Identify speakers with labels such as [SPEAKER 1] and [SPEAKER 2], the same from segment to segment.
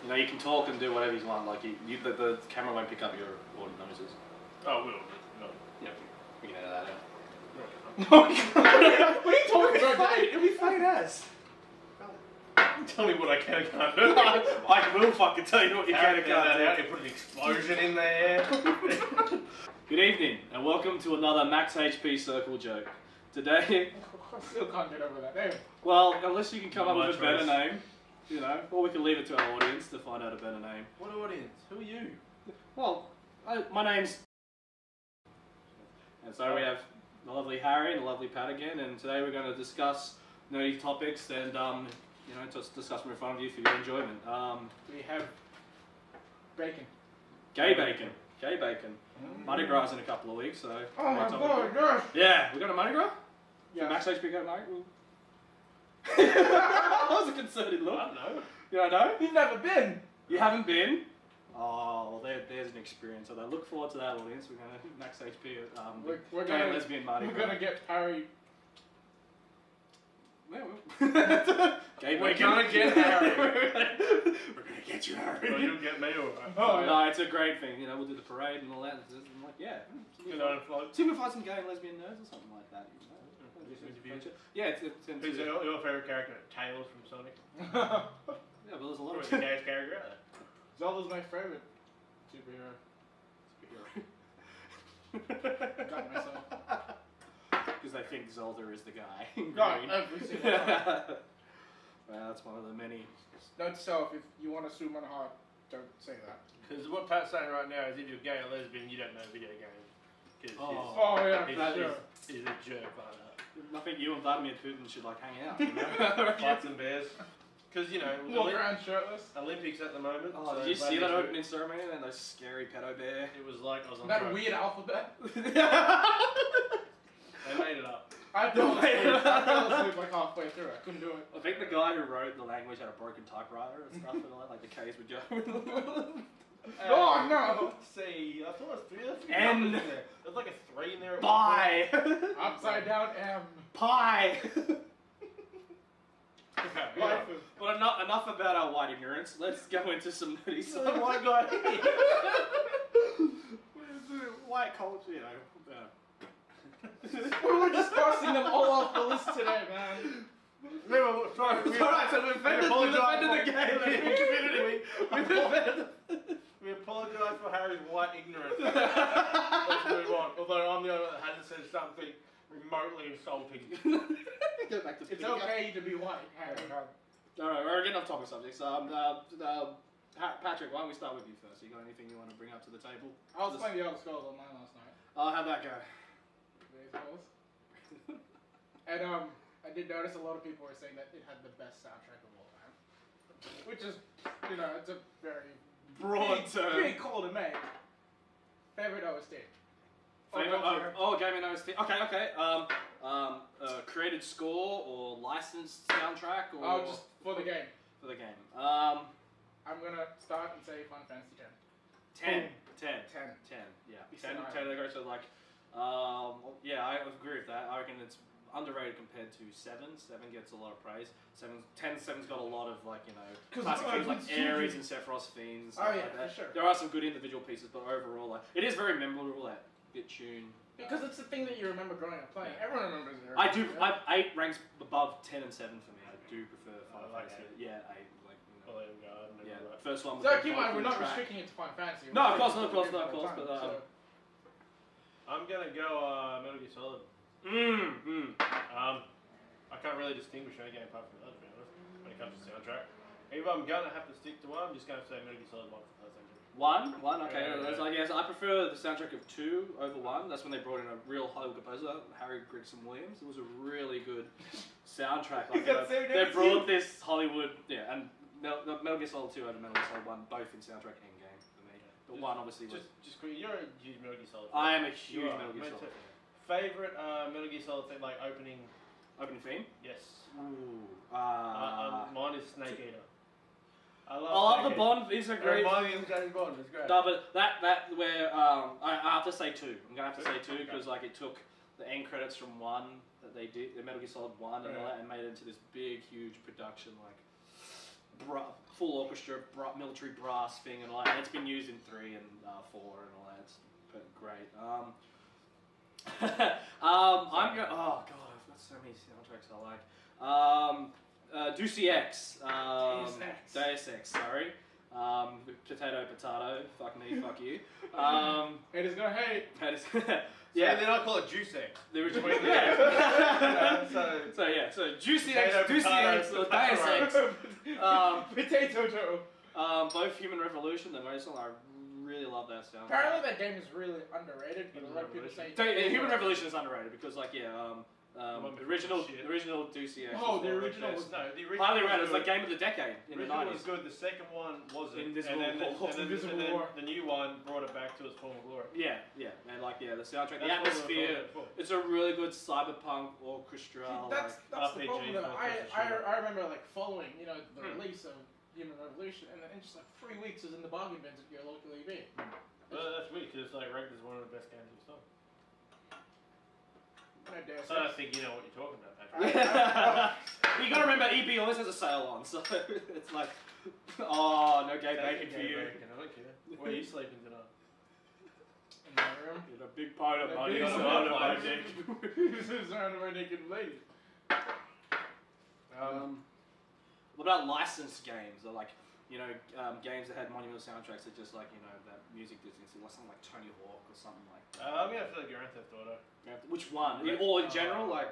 [SPEAKER 1] You know, you can talk and do whatever you want. Like the camera won't pick up your audio noises.
[SPEAKER 2] Oh, will. No.
[SPEAKER 1] Yeah, we can edit that out.
[SPEAKER 2] No, what are you talking about?
[SPEAKER 1] It'll be fine as.
[SPEAKER 2] Tell me what I can and can't do.
[SPEAKER 1] I will fucking tell you what you can and can't do.
[SPEAKER 2] I can put an explosion in there.
[SPEAKER 1] Good evening, and welcome to another Max HP Circle joke. Today,
[SPEAKER 3] I still can't get over that name.
[SPEAKER 1] well, unless you can come up
[SPEAKER 2] My
[SPEAKER 1] with a better
[SPEAKER 2] choice.
[SPEAKER 1] name, you know, or we can leave it to our audience to find out a better name.
[SPEAKER 2] What audience? Who are you?
[SPEAKER 1] Well, my name's... And so we have the lovely Harry and the lovely Pat again, and today we're going to discuss nerdy topics and, you know, just discuss them in front of you for your enjoyment.
[SPEAKER 3] We have bacon.
[SPEAKER 1] Gay bacon. Gay bacon. Mardi Gras in a couple of weeks, so...
[SPEAKER 3] Oh my
[SPEAKER 1] next
[SPEAKER 3] god,
[SPEAKER 1] topic.
[SPEAKER 3] gosh!
[SPEAKER 1] Yeah, we got a Mardi Gras?
[SPEAKER 3] Yeah.
[SPEAKER 1] Max HP got a Mardi Gras? That was a concerted look.
[SPEAKER 2] I don't know.
[SPEAKER 1] You don't know?
[SPEAKER 3] You've never been!
[SPEAKER 1] You haven't been? Oh, well, there's an experience. So I look forward to that, audience. We're going to Max HP at
[SPEAKER 3] We're
[SPEAKER 1] gay and
[SPEAKER 3] gonna,
[SPEAKER 1] lesbian Mardi
[SPEAKER 3] we're
[SPEAKER 1] Gras.
[SPEAKER 3] gonna get Harry.
[SPEAKER 1] Gay
[SPEAKER 2] We're
[SPEAKER 1] bacon.
[SPEAKER 2] gonna get Harry.
[SPEAKER 1] We're gonna get you, Harry.
[SPEAKER 2] Well, you'll get me alright.
[SPEAKER 3] Oh, yeah.
[SPEAKER 1] No, it's a great thing. You know, we'll do the parade and all that. I'm like, yeah.
[SPEAKER 2] You know, float.
[SPEAKER 1] See, we'll find some gay and lesbian nerds or something like that. You know? Yeah, it's going to
[SPEAKER 2] Who's your favourite character? Tails from Sonic?
[SPEAKER 1] Yeah, but there's a lot
[SPEAKER 2] Who's
[SPEAKER 1] of
[SPEAKER 2] the gayest character out there?
[SPEAKER 3] Zelda's my favorite superhero. Got myself.
[SPEAKER 1] Because they think Zelda is the guy. in
[SPEAKER 3] God,
[SPEAKER 1] green.
[SPEAKER 3] every single time.
[SPEAKER 1] Well, that's one of the many.
[SPEAKER 3] Note to self, if you want to sue my heart, don't say that.
[SPEAKER 2] Because what Pat's saying right now is if you're gay or lesbian, you don't know video games. Because
[SPEAKER 3] Oh yeah,
[SPEAKER 2] he's,
[SPEAKER 3] for sure.
[SPEAKER 2] he's a jerk like that.
[SPEAKER 1] I think you and Vladimir Putin should like hang out. You know?
[SPEAKER 2] Fights and bears. Because, you know,
[SPEAKER 3] Walk around shirtless.
[SPEAKER 2] Olympics at the moment.
[SPEAKER 1] Oh,
[SPEAKER 2] so
[SPEAKER 1] did you see that
[SPEAKER 2] Vladimir
[SPEAKER 1] opening ceremony and those scary pedo bear?
[SPEAKER 2] It was like I was on
[SPEAKER 3] That
[SPEAKER 2] drugs.
[SPEAKER 3] weird alphabet.
[SPEAKER 2] They made it up.
[SPEAKER 3] I fell asleep like halfway through. I couldn't do it.
[SPEAKER 1] I think the guy who wrote the language had a broken typewriter and stuff, and all that, like the K's would go.
[SPEAKER 3] Oh no!
[SPEAKER 2] Let's see, I thought it was three.
[SPEAKER 1] N.
[SPEAKER 2] Numbers in there. There's like a 3 in there.
[SPEAKER 1] Bye!
[SPEAKER 3] Upside down M.
[SPEAKER 1] Pie!
[SPEAKER 3] Life is...
[SPEAKER 1] But enough about our white ignorance. Let's go into some nerdy stuff.
[SPEAKER 2] White guy.
[SPEAKER 1] White culture, you know.
[SPEAKER 3] We were discussing them all off the list today, man.
[SPEAKER 2] No, sorry.
[SPEAKER 1] It's alright, so we've offended the gay lesbian community.
[SPEAKER 2] We apologise for Harry's white ignorance. Let's move on. Although I'm the only one that hasn't said something remotely insulting.
[SPEAKER 1] Go back to
[SPEAKER 3] It's okay to be white, Harry.
[SPEAKER 1] Alright, we're getting off topic subjects. Patrick, why don't we start with you first? You got anything you want to bring up to the table?
[SPEAKER 3] I was playing the Elder Scrolls Online last night.
[SPEAKER 1] Oh, how'd that go?
[SPEAKER 3] These calls. And I did notice a lot of people were saying that it had the best soundtrack of all time. Which is, you know, it's a very
[SPEAKER 1] Broad term.
[SPEAKER 3] big call to make. Favorite OST?
[SPEAKER 1] Gaming OST. Okay. Created score or licensed soundtrack or...
[SPEAKER 3] Oh, just for the game.
[SPEAKER 1] For the game.
[SPEAKER 3] I'm gonna start and say Final Fantasy
[SPEAKER 1] 10. 10.
[SPEAKER 3] 10.
[SPEAKER 1] Yeah.
[SPEAKER 3] It's
[SPEAKER 1] 10.
[SPEAKER 3] an
[SPEAKER 1] 10. So like, yeah, I agree with that. I reckon it's underrated compared to 7. 7 gets a lot of praise. 7's got a lot of like, you know, classic things like Ares and Sephiroth's Fiends and stuff
[SPEAKER 3] Oh, yeah,
[SPEAKER 1] like that.
[SPEAKER 3] for sure.
[SPEAKER 1] There are some good individual pieces, but overall, like, it is very memorable. That bit tune.
[SPEAKER 3] Because it's the thing that you remember growing up playing. Everyone remembers it.
[SPEAKER 1] I do. 8 ranks above 10 and 7 for me. I do prefer Final
[SPEAKER 2] like
[SPEAKER 1] Fantasy. Yeah, 8. Like, you know,
[SPEAKER 2] Well, there we go. I
[SPEAKER 1] yeah.
[SPEAKER 2] remember that.
[SPEAKER 1] First one.
[SPEAKER 3] So keep in mind, we're not restricting it to Final Fantasy.
[SPEAKER 1] No, of course not. But
[SPEAKER 2] I'm gonna go Metal Gear Solid. I can't really distinguish any game apart from the other, to be honest, when it comes to soundtrack. If I'm gonna have to stick to one, I'm just gonna say Metal Gear Solid 1 for PlayStation.
[SPEAKER 1] 1, okay.
[SPEAKER 2] Yeah.
[SPEAKER 1] I guess I prefer the soundtrack of 2 over 1. That's when they brought in a real Hollywood composer, Harry Gregson Williams. It was a really good soundtrack. Like, they brought this Hollywood, and Metal Gear Solid 2 over Metal Gear Solid 1, both in soundtrack and game for me. But 1 obviously was.
[SPEAKER 2] Just quick, you're a huge Metal Gear Solid fan.
[SPEAKER 1] I am a huge Metal Gear Solid fan.
[SPEAKER 2] Favorite Metal Gear Solid thing, like opening
[SPEAKER 1] theme?
[SPEAKER 2] Yes.
[SPEAKER 1] Ooh.
[SPEAKER 2] Mine is Snake Eater. I
[SPEAKER 1] love the Bond. Is a great.
[SPEAKER 2] Mine is James Bond. It's great.
[SPEAKER 1] No, but that where I have to say 2. I'm gonna have to say 2 because like it took the end credits from 1 that they did, the Metal Gear Solid 1 and all that, and made it into this big, huge production. Like, full orchestra, military brass thing and all that. And it's been used in 3 and 4 and all that. It's great. I'm going. Oh god, I've got so many soundtracks I like. Deus Ex. Deus Ex. Sorry. Potato. Fuck me. Fuck you.
[SPEAKER 3] Haters gonna hate.
[SPEAKER 1] Haters.
[SPEAKER 2] Yeah, and then I call it Juice X.
[SPEAKER 1] The original. So Juicy X, or Deus Ex.
[SPEAKER 3] Potato.
[SPEAKER 1] Both Human Revolution, the most song, I really love that sound.
[SPEAKER 3] Apparently that game is really underrated, but a lot of people say...
[SPEAKER 1] Human Revolution is underrated because, like, the original Deus Ex.
[SPEAKER 3] Oh, the original was...
[SPEAKER 2] No, the original
[SPEAKER 1] highly rated. It was like game of the decade in the 90s.
[SPEAKER 2] Was good. The second one wasn't.
[SPEAKER 1] Invisible
[SPEAKER 2] War. The new one brought it back to its former glory.
[SPEAKER 1] Yeah, and like the soundtrack, the atmosphere. It's a really good cyberpunk orchestra.
[SPEAKER 3] That's
[SPEAKER 2] RPG
[SPEAKER 3] the problem. Though. I remember like following, the release of Human Revolution, and then just like 3 weeks is in the bargain bins at your local EB.
[SPEAKER 2] Well, that's weird because it's like ranked as one of the best games of the song.
[SPEAKER 3] So
[SPEAKER 2] I don't think you know what you're talking about, Patrick.
[SPEAKER 1] You gotta remember, EB always has a sale on, so it's like, oh, no gay bacon for you.
[SPEAKER 2] I don't care. Where are you sleeping tonight?
[SPEAKER 3] In my room.
[SPEAKER 1] Get a big pile of money
[SPEAKER 2] surrounded by
[SPEAKER 3] surrounded by naked ladies.
[SPEAKER 1] What about licensed games? Or like, games that had monumental soundtracks that just like, that music that you see, like something like Tony Hawk or something like that.
[SPEAKER 2] I'm gonna feel like Grand Theft Auto.
[SPEAKER 1] Which one? Or in general, like...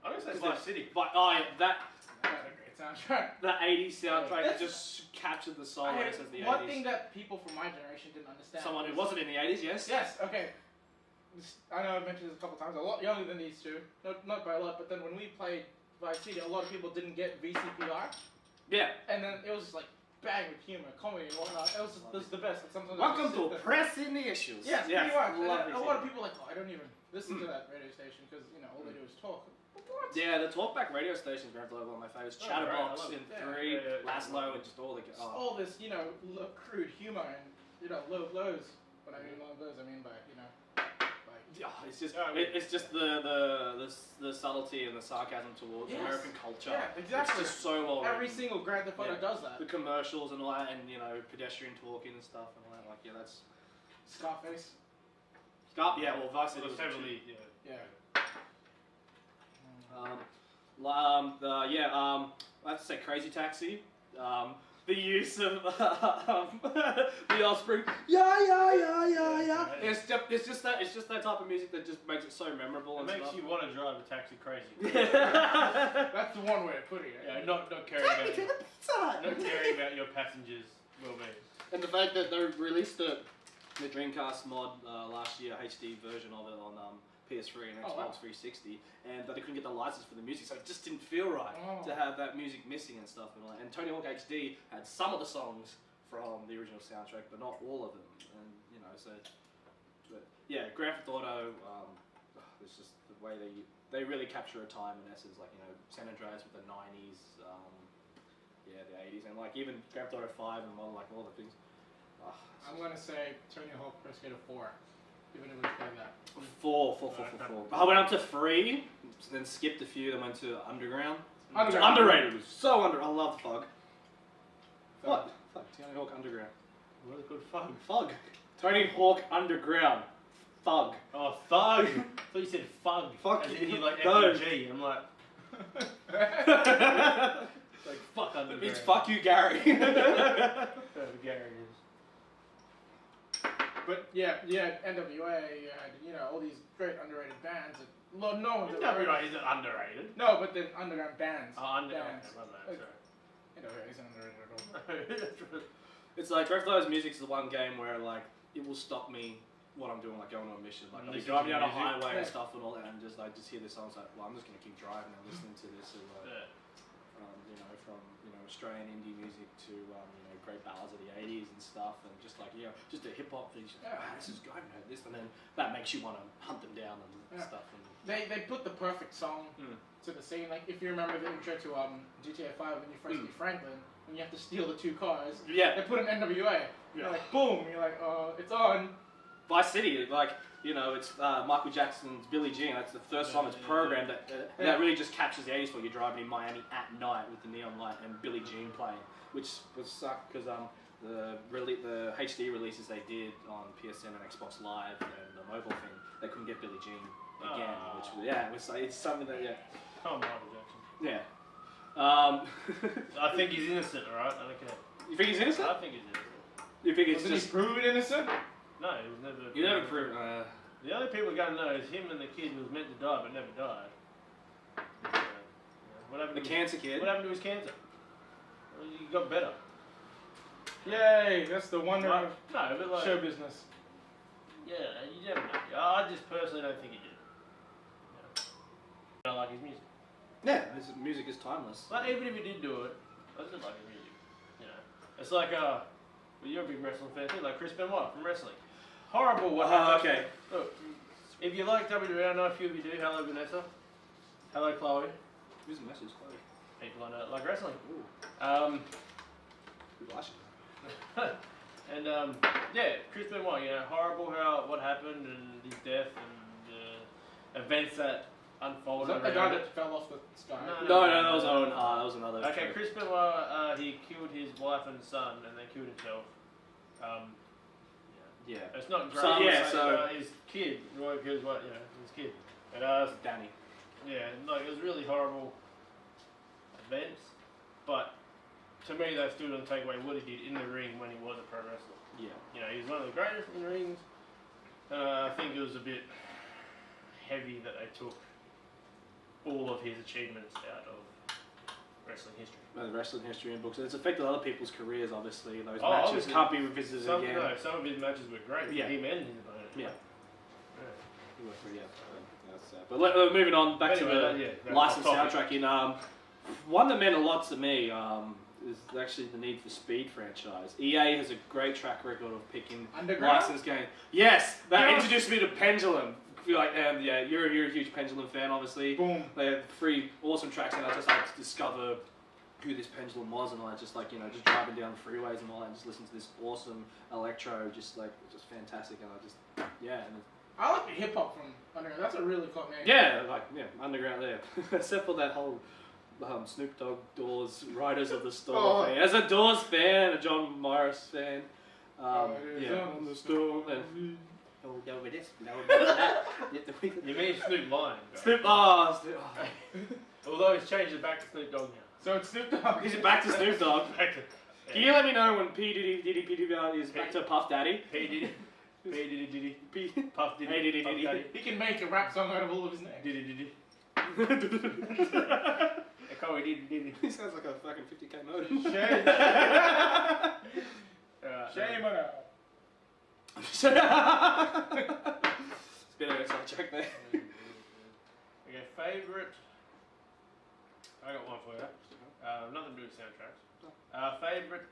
[SPEAKER 2] I'm gonna say Vice City.
[SPEAKER 1] But,
[SPEAKER 3] that had a great soundtrack.
[SPEAKER 1] The 80s soundtrack just captured the soul of the 80s.
[SPEAKER 3] One thing that people from my generation didn't understand.
[SPEAKER 1] Someone who wasn't in the 80s, yes?
[SPEAKER 3] Yes, okay. I know I've mentioned this a couple times, a lot younger than these two. Not by a lot, but then when we played Vice City, a lot of people didn't get VCPR.
[SPEAKER 1] Yeah.
[SPEAKER 3] And then it was just like bang with humor, comedy and whatnot. It was the best. Like, sometimes
[SPEAKER 1] welcome to Pressing the Issues.
[SPEAKER 3] Yes, pretty much. A lot of people are like, I don't even listen to that radio station because, all they do is talk. What?
[SPEAKER 1] Yeah, the talkback radio stations are one of my favorites. Chatterbox in 3, Laszlo, and just all the...
[SPEAKER 3] All this, crude humor and, low blows. When I mean low blows, I mean by,
[SPEAKER 1] it's just the subtlety and the sarcasm towards American culture.
[SPEAKER 3] Yeah, exactly.
[SPEAKER 1] It's just so well written.
[SPEAKER 3] Every single Grand Theft Auto does that.
[SPEAKER 1] The commercials and all that, and pedestrian talking and stuff and all that. Like, that's
[SPEAKER 3] Scarface.
[SPEAKER 1] Vice City was
[SPEAKER 2] heavily.
[SPEAKER 1] I have to say Crazy Taxi. The use of the offspring. Yeah. It's just that type of music that just makes it so memorable.
[SPEAKER 2] It makes you want to drive a taxi crazy.
[SPEAKER 3] That's the one way of putting it.
[SPEAKER 2] Yeah, not caring about your passengers' well-being.
[SPEAKER 1] And the fact that they released the Dreamcast mod last year, HD version of it on PS3 and Xbox 360, and that they couldn't get the license for the music, so it just didn't feel right to have that music missing and stuff. And Tony Hawk HD had some of the songs from the original soundtrack, but not all of them. And Grand Theft Auto. It's just the way they really capture a time in essence, like San Andreas with the 90s, the 80s, and like even Grand Theft Auto 5 and all the things.
[SPEAKER 3] I'm gonna say Tony Hawk Pro Skater 4. Even if we play that. 4.
[SPEAKER 1] I went up to 3, then skipped a few, then went to Underground.
[SPEAKER 3] Underrated.
[SPEAKER 1] It was so I love Fug. What? Fuck, Tony Hawk Underground.
[SPEAKER 2] What a good Fug.
[SPEAKER 1] Fug. Tony Hawk Underground. Thug.
[SPEAKER 2] Oh, Thug. I thought you said Fug.
[SPEAKER 1] Fuck
[SPEAKER 2] as
[SPEAKER 1] you.
[SPEAKER 2] In you like
[SPEAKER 1] No.
[SPEAKER 2] F-U-G. I'm like... like, fuck Underground.
[SPEAKER 1] It's fuck you, Gary.
[SPEAKER 2] Gary is.
[SPEAKER 3] But yeah, NWA, you had, all these great underrated bands. No one's
[SPEAKER 2] NWA isn't underrated.
[SPEAKER 3] No, but then underground bands.
[SPEAKER 2] Bands.
[SPEAKER 3] NWA isn't underrated at all.
[SPEAKER 1] It's like Grand Theft Auto's music is the one game where like it will stop me what I'm doing, like going on a mission, like I'll be driving down a highway and stuff and all that, and just hear this song. It's like, well, I'm just gonna keep driving and listening to this, and from Australian indie music to great ballads of the 80s and stuff, and just just a hip hop thing. This is good. I haven't heard this, and then that makes you want to hunt them down and stuff. And
[SPEAKER 3] they put the perfect song to the scene. Like if you remember the intro to GTA 5 when you first meet Franklin, when you have to steal the 2 cars.
[SPEAKER 1] Yeah.
[SPEAKER 3] They put an NWA. You're like boom. You're like it's on.
[SPEAKER 1] Vice City, like, you know, it's Michael Jackson's Billie Jean. That's the first time it's programmed that really just captures the 80s for you driving in Miami at night with the neon light and Billie Jean playing, which was sucked because the HD releases they did on PSN and Xbox Live and the mobile thing, they couldn't get Billie Jean again, which it was like, it's something that
[SPEAKER 2] Come on, Michael Jackson.
[SPEAKER 1] yeah.
[SPEAKER 2] I think he's innocent, alright? I don't care.
[SPEAKER 1] You think he's innocent?
[SPEAKER 2] I think he's innocent.
[SPEAKER 1] You think it's
[SPEAKER 3] Wasn't
[SPEAKER 1] just
[SPEAKER 3] he proven innocent?
[SPEAKER 2] No, he was never.
[SPEAKER 1] You never proved.
[SPEAKER 2] The only people going to know is him and the kid who was meant to die but never died. What happened?
[SPEAKER 1] The cancer kid.
[SPEAKER 2] What happened to his cancer? Well, he got better.
[SPEAKER 3] Yay! That's the wonder of
[SPEAKER 2] no, but like,
[SPEAKER 3] show business.
[SPEAKER 2] Yeah, you never know. I just personally don't think he did. I like his music.
[SPEAKER 1] Yeah, his music is timeless.
[SPEAKER 2] But even if he did do it, I still like his music. You know, it's like well, you're a big wrestling fan too, like Chris Benoit from wrestling. Horrible what happened.
[SPEAKER 1] Okay.
[SPEAKER 2] Look, if you like WWE, I know a few of you do. Hello, Vanessa. Hello, Chloe.
[SPEAKER 1] Who's the message, Chloe?
[SPEAKER 2] People I know like wrestling.
[SPEAKER 1] Ooh. Who likes it?
[SPEAKER 2] And yeah, Chris Benoit. You know, horrible what happened and his death and the events that unfolded.
[SPEAKER 3] Was that the guy that fell off the sky?
[SPEAKER 1] No, that was Owen Hart. That was another.
[SPEAKER 2] Okay, Chris Benoit. He killed his wife and son, and then killed himself.
[SPEAKER 1] Yeah.
[SPEAKER 2] It's not great.
[SPEAKER 1] So
[SPEAKER 2] his kid, Roy kills what? You know, his kid. And
[SPEAKER 1] Danny.
[SPEAKER 2] yeah, like it was really horrible events, but to me they still don't take away what he did in the ring when he was a pro wrestler.
[SPEAKER 1] Yeah.
[SPEAKER 2] You know, he's one of the greatest in the rings. I think it was a bit heavy that they took all of his achievements out of wrestling history.
[SPEAKER 1] The wrestling history and books. It's affected other people's careers, obviously. Those matches
[SPEAKER 2] obviously.
[SPEAKER 1] can't be revisited again.
[SPEAKER 2] No, some of his matches were great.
[SPEAKER 1] Yeah.
[SPEAKER 2] Him and his opponent.
[SPEAKER 1] Yeah. That's sad. But moving on back to the licensed soundtrack. One that meant a lot to me is actually the Need for Speed franchise. EA has a great track record of picking licensed games. Yes, that introduced me to Pendulum. You're a huge Pendulum fan, obviously.
[SPEAKER 3] Boom.
[SPEAKER 1] They had 3 awesome tracks, and I just had to discover who this Pendulum was, and I just just driving down the freeways and all that, and just listen to this awesome electro, just fantastic, and and
[SPEAKER 3] I like the hip hop from Underground. That's a really cool name.
[SPEAKER 1] yeah, Underground there. Except for that whole Snoop Dogg Doors Riders of the Storm fan. As a Doors fan, a John Morris fan,
[SPEAKER 2] on
[SPEAKER 1] the Storm and. Oh, over this, over that.
[SPEAKER 2] You mean Snoop Lion?
[SPEAKER 1] Snoop.
[SPEAKER 2] Although he's changed it back to Snoop Dogg now.
[SPEAKER 3] So it's Snoop Dogg.
[SPEAKER 1] Is it back to Snoop Dogg? Can you let me know when P Diddy is back to Puff Daddy?
[SPEAKER 2] P Diddy. Puff Diddy.
[SPEAKER 1] Hey Diddy.
[SPEAKER 3] He can make a rap song out of all of his names.
[SPEAKER 2] Diddy. Diddy.
[SPEAKER 1] He sounds like a fucking 50k motor.
[SPEAKER 3] Shame on her.
[SPEAKER 1] It's been a sidetrack there.
[SPEAKER 2] Okay, favourite. I got one for you. Nothing to do with soundtracks. Favourite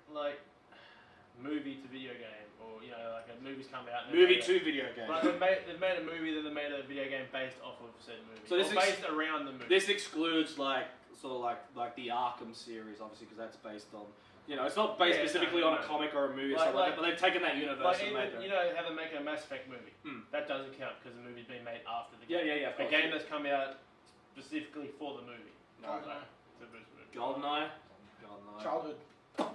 [SPEAKER 2] movie to video game, or like a movie's come out.
[SPEAKER 1] Movie to video game.
[SPEAKER 2] Like they've made a movie, then they made a video game based off of said movie.
[SPEAKER 1] So this
[SPEAKER 2] based around the movie.
[SPEAKER 1] This excludes like the Arkham series, obviously, because that's based on. It's not based specifically on a comic or a movie or something like that, but they've taken that universe and made it.
[SPEAKER 2] You know how they make a Mass Effect movie? That doesn't count because the movie's been made after the game.
[SPEAKER 1] Yeah.
[SPEAKER 2] A game that's come out specifically for the movie.
[SPEAKER 1] GoldenEye.
[SPEAKER 3] Childhood.
[SPEAKER 1] Oh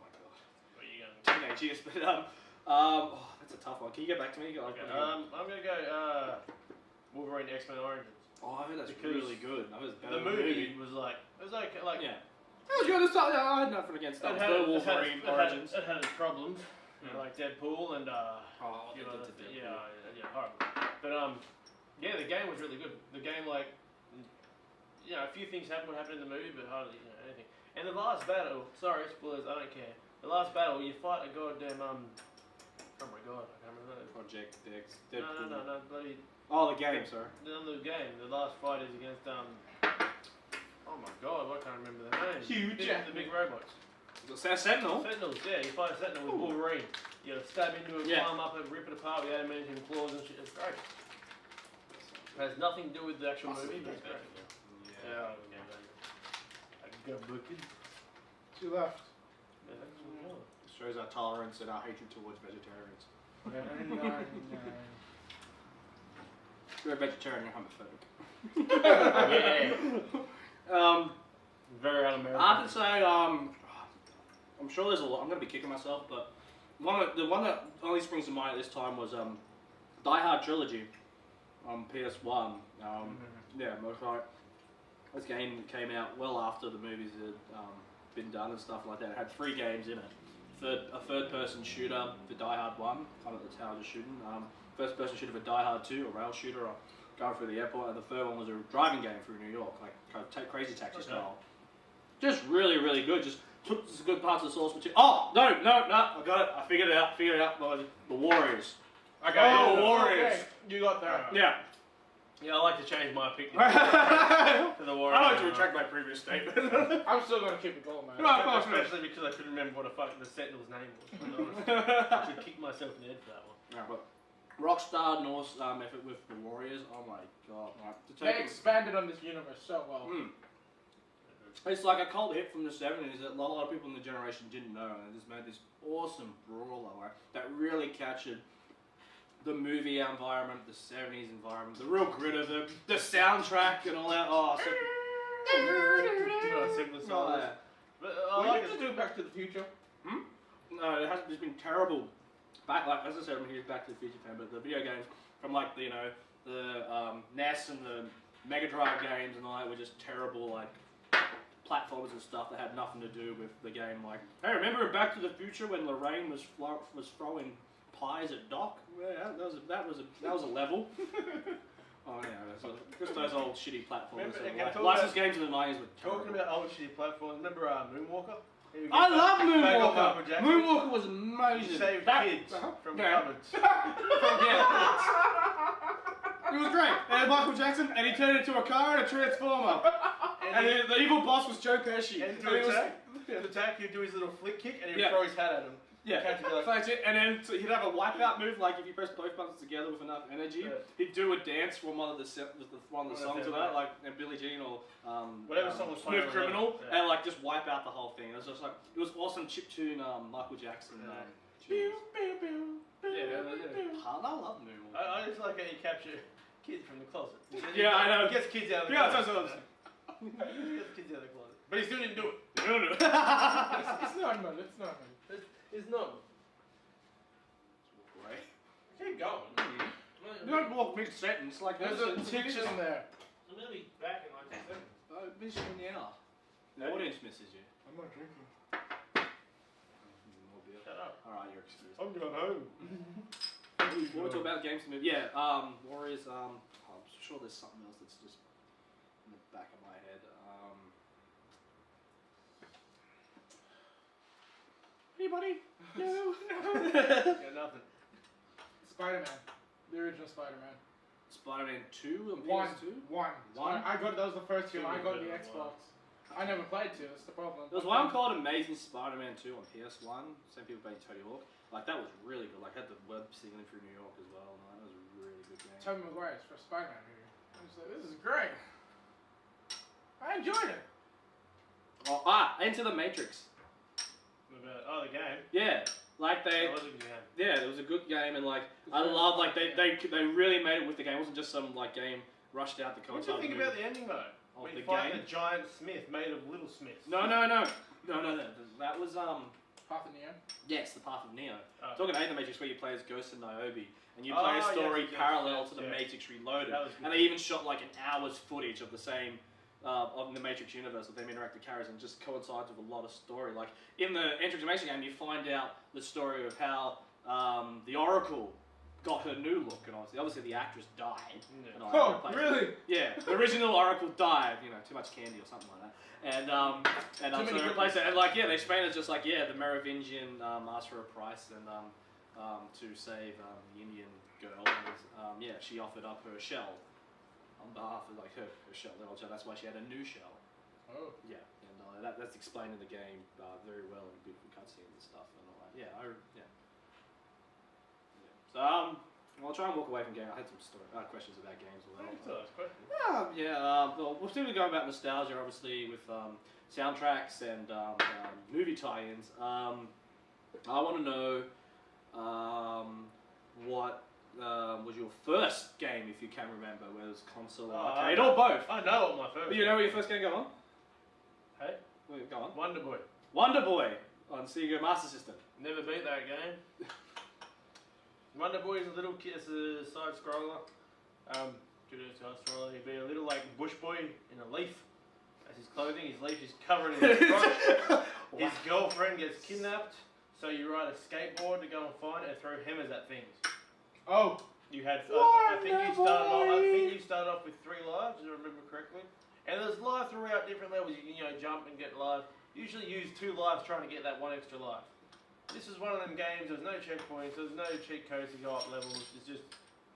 [SPEAKER 1] my god.
[SPEAKER 2] Where are you going?
[SPEAKER 1] Teenage years, but that's a tough one. Can you get back to me?
[SPEAKER 2] Okay. I'm gonna go Wolverine X-Men Origins.
[SPEAKER 1] Oh, I heard that's really good. I heard it's better
[SPEAKER 2] the movie was like
[SPEAKER 1] yeah. It was good. I had nothing against that. The Wolverine Origins.
[SPEAKER 2] It had its problems, like Deadpool and
[SPEAKER 1] horrible.
[SPEAKER 2] But the game was really good. The game a few things happened in the movie, but hardly anything. And the last battle, sorry spoilers, I don't care. The last battle, you fight a goddamn oh my god, I can't remember that.
[SPEAKER 1] Project X. Deadpool.
[SPEAKER 2] No, bloody.
[SPEAKER 1] Oh, the game, sorry.
[SPEAKER 2] The game. The last fight is against oh my god, I can't remember their names. The big robots.
[SPEAKER 1] Sentinel?
[SPEAKER 2] Sentinels, yeah. You fight a Sentinel with Wolverine. You stab into it, climb up it, rip it apart with adamantium claws and shit. It's great. It has nothing to do with the actual movie, but it's great. Yeah. I got booked.
[SPEAKER 3] She left.
[SPEAKER 1] Shows our tolerance and our hatred towards vegetarians.
[SPEAKER 3] No.
[SPEAKER 1] You're a vegetarian, you're homophobic.
[SPEAKER 2] Yeah. Very un-American.
[SPEAKER 1] I have to say, I'm sure there's a lot. I'm gonna be kicking myself, but the one that only springs to mind at this time was Die Hard Trilogy on PS1. Yeah, most like this game came out well after the movies had been done and stuff like that. It had 3 games in it. A third-person shooter for Die Hard 1, kind of the tower just shooting. First-person shooter for Die Hard 2, a rail shooter going through the airport, and the third one was a driving game through New York, like kind of Crazy Taxi style. Just really, really good. Just took some good parts of the source material. Oh, no, I got it. I figured it out. The Warriors.
[SPEAKER 2] Okay,
[SPEAKER 1] the Warriors.
[SPEAKER 3] Okay. You got that.
[SPEAKER 1] Yeah.
[SPEAKER 2] Yeah, I like to change my opinion to the Warriors.
[SPEAKER 1] I like to retract my previous statement.
[SPEAKER 3] I'm still gonna keep it going, man.
[SPEAKER 1] No,
[SPEAKER 2] especially because I couldn't remember what the Sentinel's name was. I should kick myself in the head for that one.
[SPEAKER 1] Yeah, but Rockstar North's effort with the Warriors, oh my god.
[SPEAKER 3] They expanded on this universe so well.
[SPEAKER 1] It's like a cult hit from the 70s that a lot of people in the generation didn't know, and it just made this awesome brawler that really captured the movie environment, the 70s environment, the real grit of it, the soundtrack and all that. Oh, so...
[SPEAKER 2] But
[SPEAKER 3] What did you do Back to the Future?
[SPEAKER 1] No, it's been terrible. As I said, I'm a huge Back to the Future fan, but the video games from the NES and the Mega Drive games and all that were just terrible, platformers and stuff that had nothing to do with the game. Like, hey, remember in Back to the Future when Lorraine was throwing pies at Doc? Yeah, that was a level. Oh yeah, just those old shitty platformers. Licensed games in the 90s were terrible.
[SPEAKER 2] Talking about old shitty platforms, remember Moonwalker?
[SPEAKER 1] I love Moonwalker. Moonwalker was amazing.
[SPEAKER 2] You saved kids from cupboards.
[SPEAKER 1] It was great. They had Michael Jackson, and he turned into a car and a transformer. And the evil boss was Joe Pesci.
[SPEAKER 2] And to attack, he'd do his little flick kick, and he'd throw his hat at him.
[SPEAKER 1] Yeah, that's it. And then he'd have a wipeout move, like if you press both buttons together with enough energy, he'd do a dance from one of the songs of that, like Billie Jean or
[SPEAKER 2] whatever song was
[SPEAKER 1] Smooth Criminal, and just wipe out the whole thing. It was just it was awesome chiptune Michael Jackson.
[SPEAKER 2] Yeah,
[SPEAKER 1] I love Moonwalker.
[SPEAKER 2] I just like how you capture kids from the closet.
[SPEAKER 1] Yeah, I know.
[SPEAKER 2] He gets kids out of the closet. He gets kids out of the closet. But he still didn't do it.
[SPEAKER 3] It's normal.
[SPEAKER 2] It's normal.
[SPEAKER 1] Right.
[SPEAKER 2] Keep going.
[SPEAKER 1] You don't walk mid-sentence like
[SPEAKER 3] there's a tick in there.
[SPEAKER 2] I'm going to be back in like 10 seconds.
[SPEAKER 1] Oh, miss you now. The audience misses you.
[SPEAKER 3] I'm not drinking.
[SPEAKER 2] Shut up.
[SPEAKER 1] Alright, you're excused.
[SPEAKER 2] I'm going home.
[SPEAKER 1] What we talk about games to move? Yeah, Warriors, I'm sure there's something else that's just in the back of my head. Anybody? No.
[SPEAKER 2] Got nothing.
[SPEAKER 3] Spider-Man. The original Spider-Man.
[SPEAKER 1] Spider-Man 2 and
[SPEAKER 3] One.
[SPEAKER 1] PS2?
[SPEAKER 3] One. That was the first two. I got the Xbox. I never played 2, that's the problem.
[SPEAKER 1] There was one called Amazing Spider-Man 2 on PS1. Same people played Tony Hawk. That was really good. Had the web singling through New York as well. That was a really good game.
[SPEAKER 3] Tobey Maguire's first Spider-Man movie. I was like, this is great. I enjoyed it.
[SPEAKER 1] Into the Matrix.
[SPEAKER 2] The game?
[SPEAKER 1] Yeah.
[SPEAKER 2] That was a good game.
[SPEAKER 1] Yeah, it was a good game, and I love they really made it with the game. It wasn't just some game rushed out the coincide.
[SPEAKER 2] What do you think about the ending though? When you fight a giant Smith made of little Smiths.
[SPEAKER 1] No. That was
[SPEAKER 3] Path of Neo?
[SPEAKER 1] Yes, the Path of Neo. Talking about the Matrix, where you play as Ghost and Niobe, and you play a story parallel to the Matrix Reloaded, and they even shot an hour's footage of the same. Of the Matrix universe with them interactive characters, and just coincides with a lot of story. In the Entrance to Matrix game, you find out the story of how the Oracle got her new look, and obviously the actress died.
[SPEAKER 3] Oh, really?
[SPEAKER 1] Yeah, the original Oracle died. Too much candy or something like that. And so they replaced it. And they explained it just the Merovingian asked for a price and to save the Indian girl. And, she offered up her shell. On behalf of her shell, that's why she had a new shell. Oh. Yeah, and that's explained in the game very well in beautiful cutscenes and stuff and all that. So I'll try and walk away from game. I had some questions about games as well. We're still going about nostalgia, obviously, with soundtracks and movie tie-ins. I want to know what was your first game, if you can remember, whether it was console or arcade or both?
[SPEAKER 2] I know what my first.
[SPEAKER 1] But you know where your first game go on?
[SPEAKER 2] Hey?
[SPEAKER 1] Go on.
[SPEAKER 2] Wonder Boy.
[SPEAKER 1] Wonder Boy on Sega Master System.
[SPEAKER 2] Never beat that game. Wonder Boy is a little kid, it's a side scroller. He'd be a little like bush boy in a leaf. That's his clothing. His leaf is covered in crotch. His girlfriend gets kidnapped, so you ride a skateboard to go and find it and throw hammers at things.
[SPEAKER 3] Oh.
[SPEAKER 2] You had, I think you started off with 3 lives, if I remember correctly. And there's life throughout different levels. You can, jump and get life. Usually use 2 lives trying to get that 1 extra life. This is one of them games. There's no checkpoints. There's no cheat codes to go up levels. It's just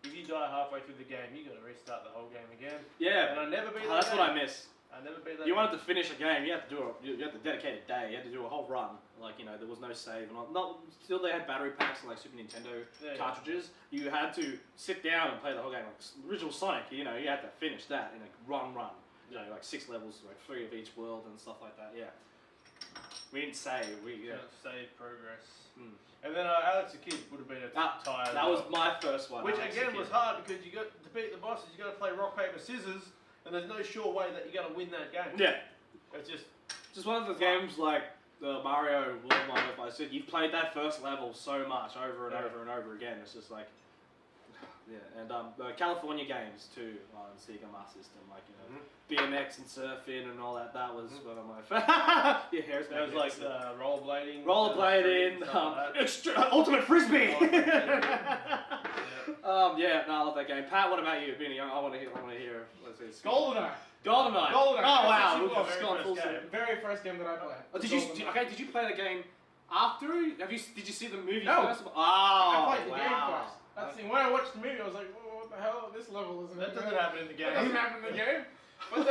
[SPEAKER 2] if you die halfway through the game, you got to restart the whole game again.
[SPEAKER 1] Yeah.
[SPEAKER 2] And I never beat that.
[SPEAKER 1] That's what I miss.
[SPEAKER 2] I never beat that.
[SPEAKER 1] You wanted to finish a game, you had to do you had to dedicate a day. You had to do a whole run. Like there was no save and not. Still, they had battery packs and like Super Nintendo cartridges. You had to sit down and play the whole game. Like original Sonic, you had to finish that in a run. Like 6 levels, like 3 of each world and stuff like that. Yeah. We didn't save.
[SPEAKER 2] Save progress. And then Alex the Kid would have been a tired.
[SPEAKER 1] That was my first one.
[SPEAKER 2] Which again was hard because you got to beat the bosses. You got to play rock paper scissors, and there's no sure way that you're going to win that game. Yeah. It's
[SPEAKER 1] just one of those games like the Mario World one. If I said you've played that first level so much over and over and over again, it's just like. Yeah, and the California games too on Sega Master System, like BMX and surfing and all that. That was one of my yeah,
[SPEAKER 2] that was like rollerblading.
[SPEAKER 1] Rollerblading, ultimate frisbee. Yeah, no, I love that game. Pat, what about you? Being young, I want to hear. Let's see.
[SPEAKER 3] GoldenEye.
[SPEAKER 1] Oh wow,
[SPEAKER 3] very first game that I played.
[SPEAKER 1] Oh, did you play the game after? Did you see the movie first? Oh,
[SPEAKER 3] I played the game first. When I watched the movie, I was like, "What the hell? This level isn't."
[SPEAKER 2] That doesn't happen in the game.
[SPEAKER 3] That doesn't happen in the game. But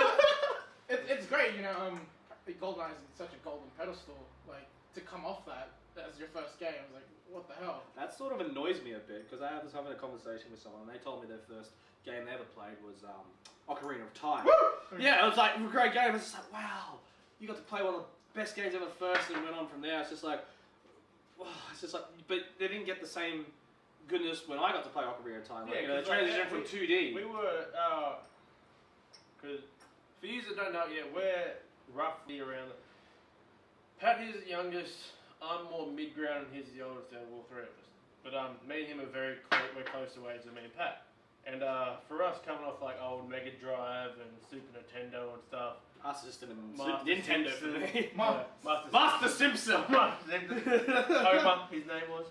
[SPEAKER 3] it's great, GoldenEye is such a golden pedestal. Like to come off that as your first game, I was like, "What the hell?"
[SPEAKER 1] That sort of annoys me a bit because I was having a conversation with someone and they told me their first game they ever played was Ocarina of Time. Woo! Yeah, it was like a great game. It's just like, wow, you got to play one of the best games ever first, and went on from there. It's just like, but they didn't get the same goodness when I got to play Ocarina of Time. Like, the transition from 2D.
[SPEAKER 2] We were, because for you that don't know yet, we're roughly around. Pat is the youngest. I'm more mid-ground, and he's the oldest out of all 3 of us. But me and him are we're close to age than me and Pat. And for us, coming off like old Mega Drive and Super Nintendo and stuff.
[SPEAKER 1] Master System and Nintendo for me.
[SPEAKER 2] Master Simpson. Homer, his name was.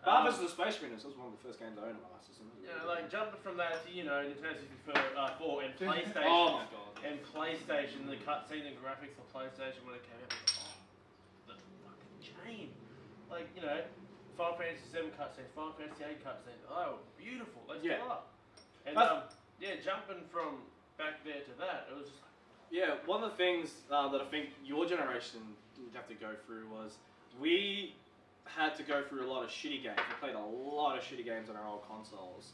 [SPEAKER 1] Marvel's the Space Marines. That was one of the first games I owned on my Master System.
[SPEAKER 2] Like jumping from that to Nintendo 64 and PlayStation.
[SPEAKER 1] Oh my god.
[SPEAKER 2] And PlayStation, the cutscene, the graphics on PlayStation when it came out, the fucking chain. Like Final Fantasy 7 cutscenes, Final Fantasy 8 cutscenes. Oh, beautiful. Let's go up. And jumping from back there to that, it was just like.
[SPEAKER 1] Yeah, one of the things that I think your generation would have to go through was we had to go through a lot of shitty games. We played a lot of shitty games on our old consoles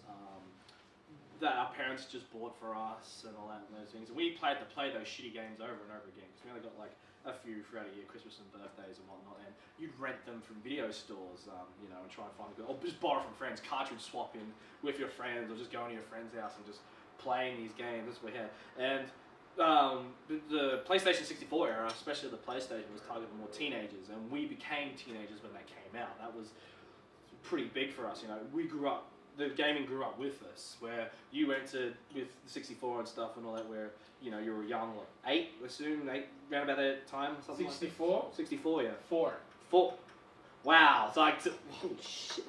[SPEAKER 1] that our parents just bought for us and all that and those things. And we had to play those shitty games over and over again because we only got like a few throughout a year, Christmas and birthdays and whatnot. And you'd rent them from video stores, and try and find a good, or just borrow from friends, cartridge swapping with your friends, or just going to your friend's house and just playing these games. That's what we had. And the PlayStation 64 era, especially the PlayStation, was targeted more teenagers, and we became teenagers when they came out. That was pretty big for us. We grew up. The gaming grew up with us, where you went to with the 64 and stuff and all that, where you were young, like 8, around about that time, or something.
[SPEAKER 3] 64.
[SPEAKER 1] 64, yeah.
[SPEAKER 3] 4.
[SPEAKER 1] Wow, it's like holy shit.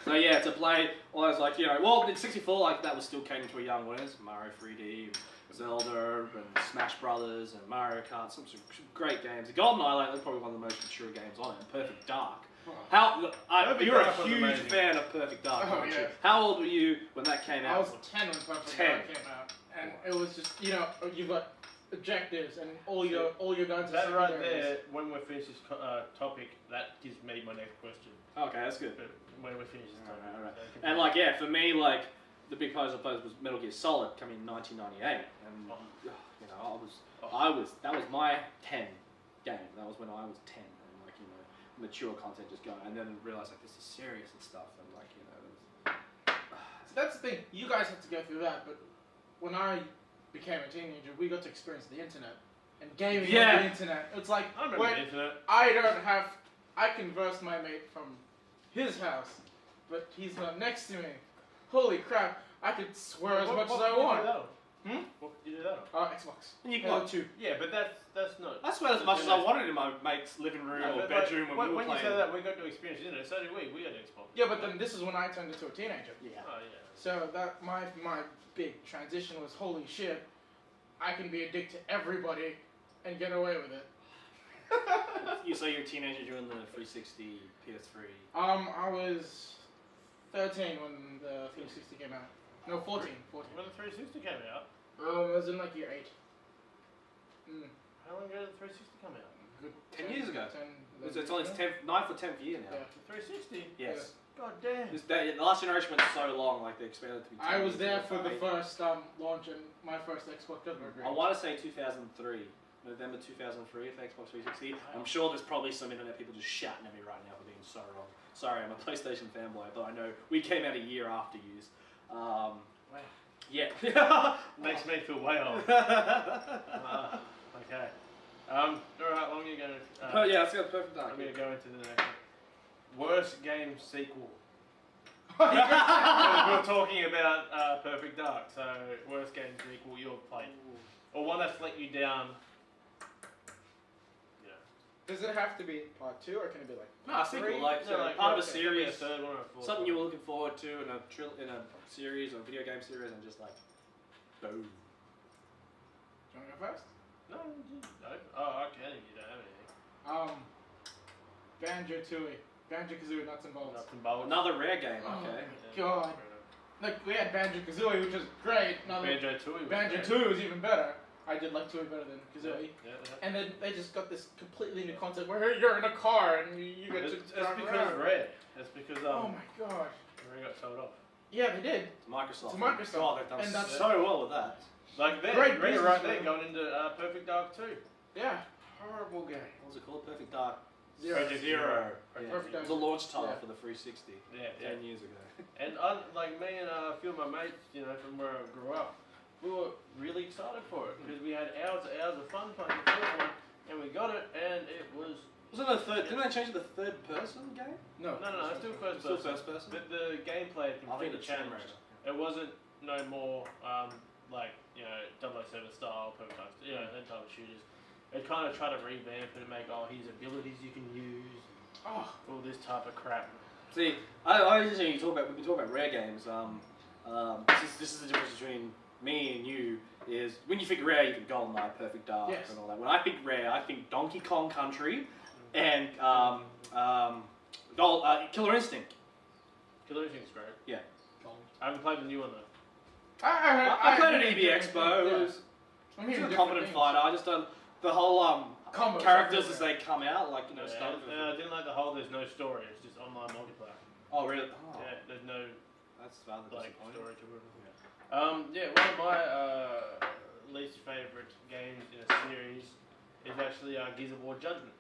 [SPEAKER 1] So yeah, to play all those in 64 that was still catering to a young audience. Mario 3D, Zelda, and Smash Brothers, and Mario Kart. Some great games. GoldenEye, that's probably one of the most mature games on it. And Perfect Dark. You're a huge fan of Perfect Dark, aren't you? How old were you when that came out?
[SPEAKER 3] I was 10 when Perfect Dark came out, and it was just you've got objectives and all your guns.
[SPEAKER 2] That right there. When we finish this topic, that gives me my next question.
[SPEAKER 1] Okay, that's good.
[SPEAKER 2] But when we finish this topic,
[SPEAKER 1] all right. And for me, the big puzzle was Metal Gear Solid coming in 1998, and that was my 10 game. That was when I was 10, and mature content just going, and then realize like this is serious and stuff, and like
[SPEAKER 3] So that's the thing. You guys had to go through that, but when I became a teenager, we got to experience the internet and gaming on the internet. It's like
[SPEAKER 2] I remember the internet.
[SPEAKER 3] I conversed my mate from his house, but he's not next to me. Holy crap! I could swear as much as I want.
[SPEAKER 2] What could you do that on?
[SPEAKER 3] Xbox.
[SPEAKER 1] And you
[SPEAKER 3] Halo 2.
[SPEAKER 2] Yeah, but that's not.
[SPEAKER 1] I swear as much as I wanted in my mate's living room or bedroom when we were playing.
[SPEAKER 2] When you say that, we got to experience the internet. So did we. We had Xbox.
[SPEAKER 3] Yeah, but then this is when I turned into a teenager.
[SPEAKER 1] Yeah.
[SPEAKER 2] Oh yeah.
[SPEAKER 3] So that my big transition was holy shit. I can be a dick to everybody and get away with it.
[SPEAKER 1] So you're a teenager during the 360 PS3.
[SPEAKER 3] I was 13 when the 360 came out. No, 14.
[SPEAKER 2] When the 360 came out.
[SPEAKER 3] I was in like year 8.
[SPEAKER 2] How long ago did the 360 come out?
[SPEAKER 3] Good
[SPEAKER 1] 10 years ago.
[SPEAKER 3] 10,
[SPEAKER 1] It's on its 9th or 10th year now.
[SPEAKER 3] Yeah.
[SPEAKER 2] The 360?
[SPEAKER 1] Yes.
[SPEAKER 2] God damn.
[SPEAKER 1] The last generation went so long, like they expanded to be 10
[SPEAKER 3] I was
[SPEAKER 1] years
[SPEAKER 3] there
[SPEAKER 1] ago.
[SPEAKER 3] for the first launch and my first Xbox ever.
[SPEAKER 1] I want to say 2003. November 2003 for Xbox 360. I'm sure there's probably some internet people just shouting at me right now for being so wrong. Sorry, I'm a PlayStation fanboy, but I know we came out a year after yous.
[SPEAKER 2] Wow.
[SPEAKER 1] Yeah.
[SPEAKER 2] Makes me feel way old. Okay. Alright, long you going to...
[SPEAKER 1] Oh yeah, let's go Perfect Dark.
[SPEAKER 2] I'm going to go into the next one. Worst game sequel.
[SPEAKER 3] Oh
[SPEAKER 2] We're talking about Perfect Dark, so worst game sequel you've played. Or one that's let you down.
[SPEAKER 3] Does it have to be part 2 or can it be like
[SPEAKER 1] No, a sequel,
[SPEAKER 3] three?
[SPEAKER 1] like,
[SPEAKER 2] No, like
[SPEAKER 1] part of a
[SPEAKER 2] a
[SPEAKER 1] series.
[SPEAKER 2] third one or a fourth
[SPEAKER 1] Something
[SPEAKER 2] one.
[SPEAKER 1] you were looking forward to in a series or a video game series, and just like, boom.
[SPEAKER 3] Do you want to go first?
[SPEAKER 2] No, I can if you don't have anything.
[SPEAKER 3] Banjo-Tooie. Banjo-Kazooie, Nuts and Bolts.
[SPEAKER 2] Nuts and bolts.
[SPEAKER 1] Another rare game,
[SPEAKER 3] Oh.
[SPEAKER 1] okay.
[SPEAKER 3] God. Like, we had Banjo-Kazooie, which is great.
[SPEAKER 2] Banjo-Tooie.
[SPEAKER 3] Banjo-Tooie was even better. I did like Tooie better than Kazooie.
[SPEAKER 2] Yeah.
[SPEAKER 3] And then they just got this completely new concept where you're in a car and you get to
[SPEAKER 2] It's
[SPEAKER 3] drive
[SPEAKER 2] because
[SPEAKER 3] around.
[SPEAKER 2] it's rare. It's because
[SPEAKER 3] Oh my gosh.
[SPEAKER 2] Rare got sold off.
[SPEAKER 3] Yeah, they did.
[SPEAKER 1] It's Microsoft.
[SPEAKER 3] It's Microsoft.
[SPEAKER 1] God, they've done
[SPEAKER 3] And that's-
[SPEAKER 1] so well with that.
[SPEAKER 2] Like there,
[SPEAKER 3] Great
[SPEAKER 2] Rare
[SPEAKER 3] business
[SPEAKER 2] right
[SPEAKER 3] for
[SPEAKER 2] there
[SPEAKER 3] them.
[SPEAKER 2] going into Perfect Dark 2.
[SPEAKER 3] Yeah.
[SPEAKER 2] Horrible game.
[SPEAKER 1] What was it called? Perfect Dark
[SPEAKER 3] Zero.
[SPEAKER 1] Zero.
[SPEAKER 2] Project
[SPEAKER 1] Yeah.
[SPEAKER 3] Perfect
[SPEAKER 1] It was a launch title
[SPEAKER 3] Yeah.
[SPEAKER 1] for the 360.
[SPEAKER 2] Yeah,
[SPEAKER 1] 10 years ago.
[SPEAKER 2] And like me and a few of my mates, you know, from where I grew up, we were really excited for it because we had hours and hours of fun playing the first one, and we got it, and it was.
[SPEAKER 1] Wasn't it a third? Didn't they change it to the third person game?
[SPEAKER 3] No.
[SPEAKER 2] No, it's still first
[SPEAKER 1] Still
[SPEAKER 2] person.
[SPEAKER 1] first person.
[SPEAKER 2] But the gameplay had
[SPEAKER 1] I think
[SPEAKER 2] completely
[SPEAKER 1] it's
[SPEAKER 2] changed.
[SPEAKER 1] changed.
[SPEAKER 2] It wasn't no more like, you know, 007 style, perfect dark, you know, that type of shooters. They kind of try to revamp it and make, here's abilities you can use, all this type of crap.
[SPEAKER 1] See, I just think we've been talking about rare games. This is the difference between me and you. Is when you think rare, you think GoldenEye, Perfect Dark,
[SPEAKER 3] Yes.
[SPEAKER 1] and all that. When I think rare, I think Donkey Kong Country and Killer Instinct.
[SPEAKER 2] Killer Instinct's great.
[SPEAKER 1] Yeah.
[SPEAKER 2] I haven't played the new one though.
[SPEAKER 1] I played an EB Expo. It was
[SPEAKER 3] I'm
[SPEAKER 1] a
[SPEAKER 3] hearing
[SPEAKER 1] competent
[SPEAKER 3] different
[SPEAKER 1] fighter. I just don't the whole
[SPEAKER 3] Combos
[SPEAKER 1] characters as
[SPEAKER 3] everywhere.
[SPEAKER 1] they come out, like
[SPEAKER 2] Yeah,
[SPEAKER 1] stuff.
[SPEAKER 2] I didn't like the whole. There's no story. It's just online multiplayer.
[SPEAKER 1] Oh really? Oh,
[SPEAKER 2] Yeah, there's no
[SPEAKER 1] that's rather
[SPEAKER 2] like
[SPEAKER 1] disappointing.
[SPEAKER 2] story to it. Yeah, one of my least favourite games in a series is actually Gears of War Judgment,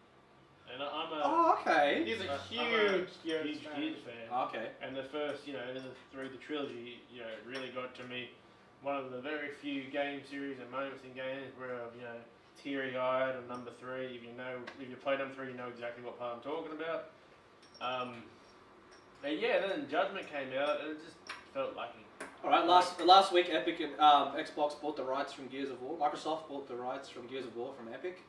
[SPEAKER 2] and I'm a
[SPEAKER 1] Oh okay.
[SPEAKER 3] He's a
[SPEAKER 2] I'm
[SPEAKER 3] huge
[SPEAKER 2] Gears fan.
[SPEAKER 1] Okay.
[SPEAKER 2] And the first, you know, through the trilogy, you know, really got to me. One of the very few game series and moments in games where I've, you know, teary-eyed on number 3. If you play number 3, you know exactly what part I'm talking about. And yeah, then Judgment came out, and it just felt lacking.
[SPEAKER 1] All right. Last week, Epic and Xbox bought the rights from Gears of War. Microsoft bought the rights from Gears of War from Epic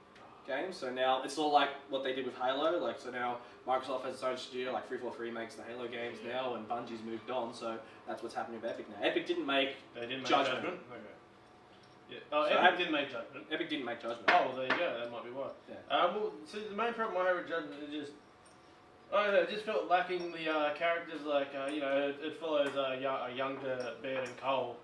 [SPEAKER 1] Games. So now it's all like what they did with Halo. Like so now Microsoft has its own studio. Like 343 makes the Halo games now, and Bungie's moved on. So that's what's happening with Epic now. Epic didn't make Judgment.
[SPEAKER 2] Okay. Yeah. Oh,
[SPEAKER 1] So
[SPEAKER 2] Epic didn't make Judgment.
[SPEAKER 1] Epic didn't make Judgment.
[SPEAKER 2] Oh, well, there you go. That might be why.
[SPEAKER 1] Yeah.
[SPEAKER 2] Well, see, the main problem I have with Judgment is just, it just felt lacking the characters. Like, you know, it follows a younger Ben and Cole,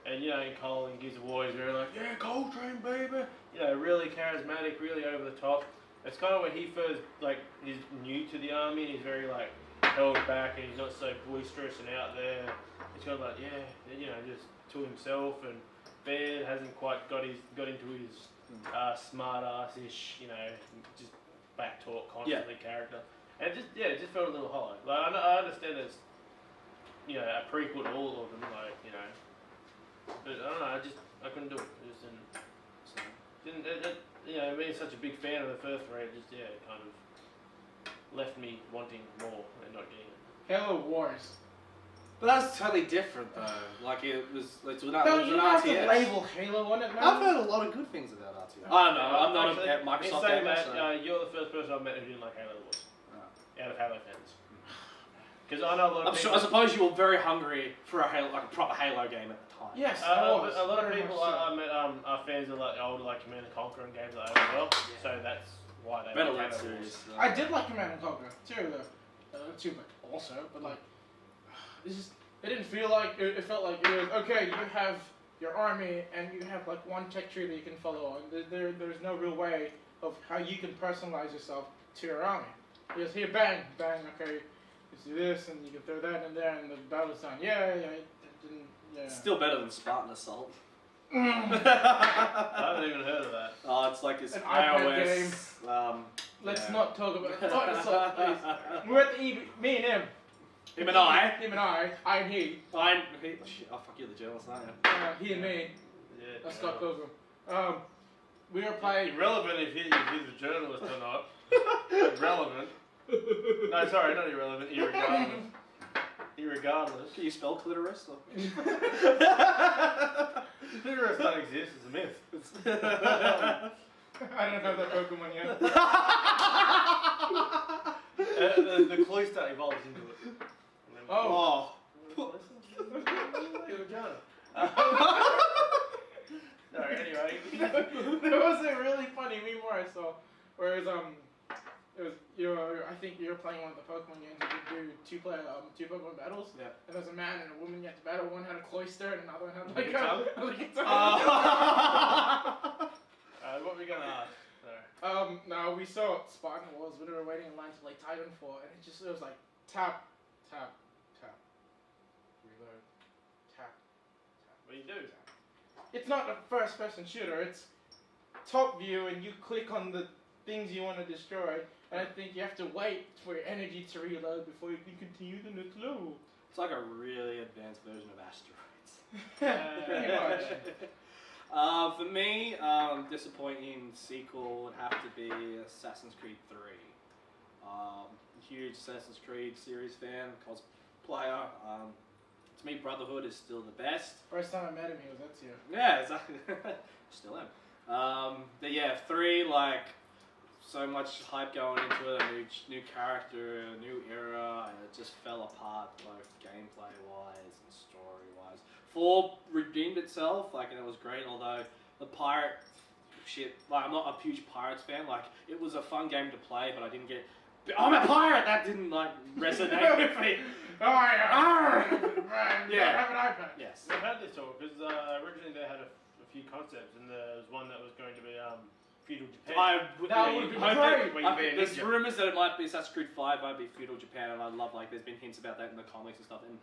[SPEAKER 2] and you know, Cole in Gears of War is very like, yeah, Coltrane, baby. You know, really charismatic, really over the top. It's kind of when he first he's new to the army and he's very like held back and he's not so boisterous and out there. He's kind of like, you know, just to himself, and Ben hasn't quite got into his smart ass-ish, you know, just back talk constantly character. And it just felt a little hollow. Like I understand it's a prequel to all of them, like but I don't know. I couldn't do it. It just didn't. So being such a big fan of the first three, it just it kind of left me wanting more and not getting it.
[SPEAKER 3] Halo Wars.
[SPEAKER 1] But that's totally different though. Like it was an
[SPEAKER 3] You don't have to
[SPEAKER 1] RTS.
[SPEAKER 3] label Halo on it, man.
[SPEAKER 1] I've heard a lot of good things about RTS. I don't know. I'm not a Microsoft
[SPEAKER 2] saying
[SPEAKER 1] gamer.
[SPEAKER 2] that, you're the first person I've met who didn't like Halo Wars. Out of Halo fans. Because I know a lot of people...
[SPEAKER 1] I suppose you were very hungry for a proper Halo game at the time.
[SPEAKER 3] Yes,
[SPEAKER 2] a lot of people I met are fans of older Command and Conquer and games like that as well. Yeah. So that's why they
[SPEAKER 1] Better
[SPEAKER 2] like
[SPEAKER 1] Halo
[SPEAKER 2] Halo
[SPEAKER 1] Wars.
[SPEAKER 3] I did like Command and Conquer too, but also, it didn't feel like it felt like it was okay. You have your army and you have like one tech tree that you can follow, and there's no real way of how you can personalize yourself to your army. You just hear bang, bang. Okay, you do this, and you can throw that in there, and the battle's done. Yeah.
[SPEAKER 1] Still better than Spartan Assault.
[SPEAKER 2] I haven't even heard of that.
[SPEAKER 1] Oh, it's like this
[SPEAKER 3] An
[SPEAKER 1] iOS
[SPEAKER 3] game. Let's not talk about Spartan Assault, please. We're at the me and him.
[SPEAKER 1] Him and I.
[SPEAKER 3] Him and I and he.
[SPEAKER 1] Shit, oh fuck you, the journalist, aren't you?
[SPEAKER 3] He and me.
[SPEAKER 2] Yeah.
[SPEAKER 3] Scott Pilgrim. We were playing.
[SPEAKER 2] Irrelevant if he's a journalist or not. Irrelevant. No, sorry, not irrelevant. Irregardless. Irregardless.
[SPEAKER 1] Can you spell clitoris?
[SPEAKER 2] Clitoris doesn't exist. It's a myth.
[SPEAKER 3] I don't have that Pokemon yet.
[SPEAKER 2] The cloister evolves into it.
[SPEAKER 3] Oh.
[SPEAKER 2] Your vagina. No, anyway.
[SPEAKER 3] There was a really funny meme where I saw, where it was I think you were playing one of the Pokemon games. You could do two Pokemon battles. Yeah. And there was a man and a woman you had to battle. One had a cloister and another one had like a tongue.
[SPEAKER 2] What were we gonna ask?
[SPEAKER 3] No, we saw Spartan Wars when we were waiting in line to play Titanfall, and it was like tap, tap, tap, reload, tap, tap.
[SPEAKER 2] What do you do?
[SPEAKER 3] It's not a first-person shooter. It's top view, and you click on the things you want to destroy. And I think you have to wait for your energy to reload before you can continue the next level.
[SPEAKER 1] It's like a really advanced version of Asteroids.
[SPEAKER 3] Pretty much.
[SPEAKER 1] For me, disappointing sequel would have to be Assassin's Creed 3. Huge Assassin's Creed series fan, cosplayer. To me, Brotherhood is still the best.
[SPEAKER 3] First time I met him, he was Ezio.
[SPEAKER 1] Yeah, exactly. Still am. But yeah, 3, so much hype going into it, a new character, a new era, and it just fell apart both gameplay-wise and story-wise. 4 redeemed itself, and it was great, although the pirate shit, I'm not a huge Pirates fan, it was a fun game to play, but I didn't get, I'm a pirate! That didn't, resonate with me.
[SPEAKER 3] Oh, yeah.
[SPEAKER 1] Yeah.
[SPEAKER 3] Have an iPad.
[SPEAKER 1] Yes.
[SPEAKER 2] We've had this talk, because originally they had a few concepts, and there was one that was going to be, feudal Japan.
[SPEAKER 1] There's rumours that it might be Assassin's Creed 5 might be feudal Japan, and I love there's been hints about that in the comics and stuff. And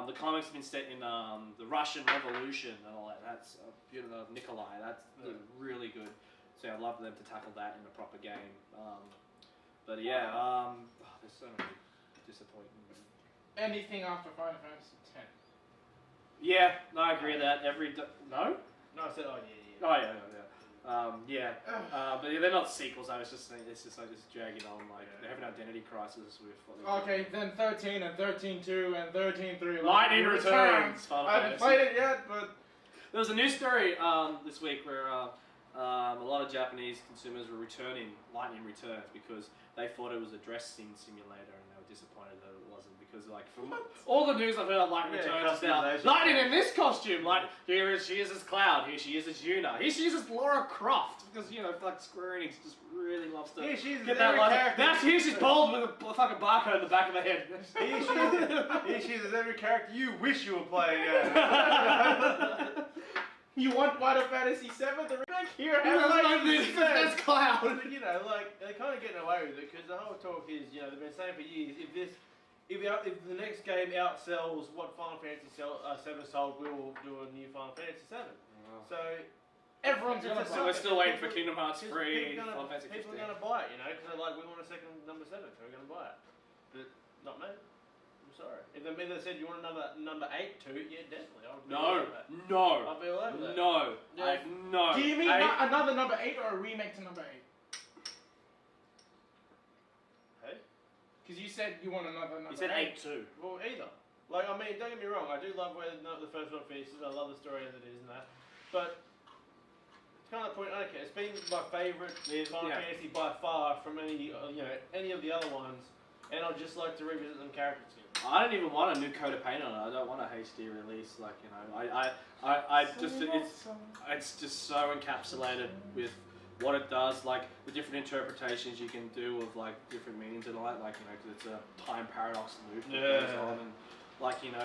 [SPEAKER 1] the comics have been set in the Russian Revolution and all that. That's beautiful. Nikolai. That's really good. So I'd love them to tackle that in a proper game. But yeah, there's so many disappointing.
[SPEAKER 3] Anything after Final Fantasy X.
[SPEAKER 1] Yeah, no, I agree with that. No?
[SPEAKER 2] No, I said, oh yeah.
[SPEAKER 1] Oh yeah. But they're not sequels. It's just dragging on. They have an identity crisis with.
[SPEAKER 3] Okay, then 13 and 13.2 and 13.3.
[SPEAKER 1] Lightning Returns.
[SPEAKER 3] I haven't played it yet, but
[SPEAKER 1] there was a news story this week where a lot of Japanese consumers were returning Lightning Returns because they thought it was a dressing simulator and they were disappointed that it wasn't because from all the news I've heard of Lightning Returns is now Lightning in this costume. She is as Cloud, here she is as Yuna, here she is as Lara Croft because Square Enix just really loves to get that character. Now here she's bald with a fucking barcode in the back of her head.
[SPEAKER 2] Here she is as every character you wish you were playing as.
[SPEAKER 3] You want Final Fantasy VII? The remake here
[SPEAKER 1] that's Cloud.
[SPEAKER 2] But, they're kind of getting away with it because the whole talk is, they've been saying for years, if the next game outsells what Final Fantasy VII sold, we will do a new Final Fantasy VII. Wow. So,
[SPEAKER 3] Everyone's gonna buy
[SPEAKER 1] So we're
[SPEAKER 3] it.
[SPEAKER 1] still waiting for Kingdom Hearts 3,
[SPEAKER 2] People
[SPEAKER 1] Final Fantasy
[SPEAKER 2] are
[SPEAKER 1] 15.
[SPEAKER 2] gonna buy it, you know, because they're like, we want a second number 7, so we're gonna buy it. But not me. I'm sorry. If they said you want another number 8 too, yeah, definitely. I'll be all over that.
[SPEAKER 1] No.
[SPEAKER 2] I'll be all over that.
[SPEAKER 1] No.
[SPEAKER 2] Yeah.
[SPEAKER 1] No.
[SPEAKER 3] Do you mean another number 8 or a remake to number 8?
[SPEAKER 2] Hey?
[SPEAKER 3] Because you said you want another number 8.
[SPEAKER 1] He said 8 too.
[SPEAKER 2] Well, either. Like, I mean, don't get me wrong, I do love where the first one finishes, I love the story as it is and that, but it's kind of the point, I don't care, it's been my favourite Final Fantasy by far from any of the other ones, and I'd just like to revisit them characters again.
[SPEAKER 1] I don't even want a new coat of paint on it. I don't want a HD release. Like, you know, it's just so encapsulated with what it does, like the different interpretations you can do of like different meanings and all that. Like, you know, because it's a time paradox loop that goes on, and like, you know,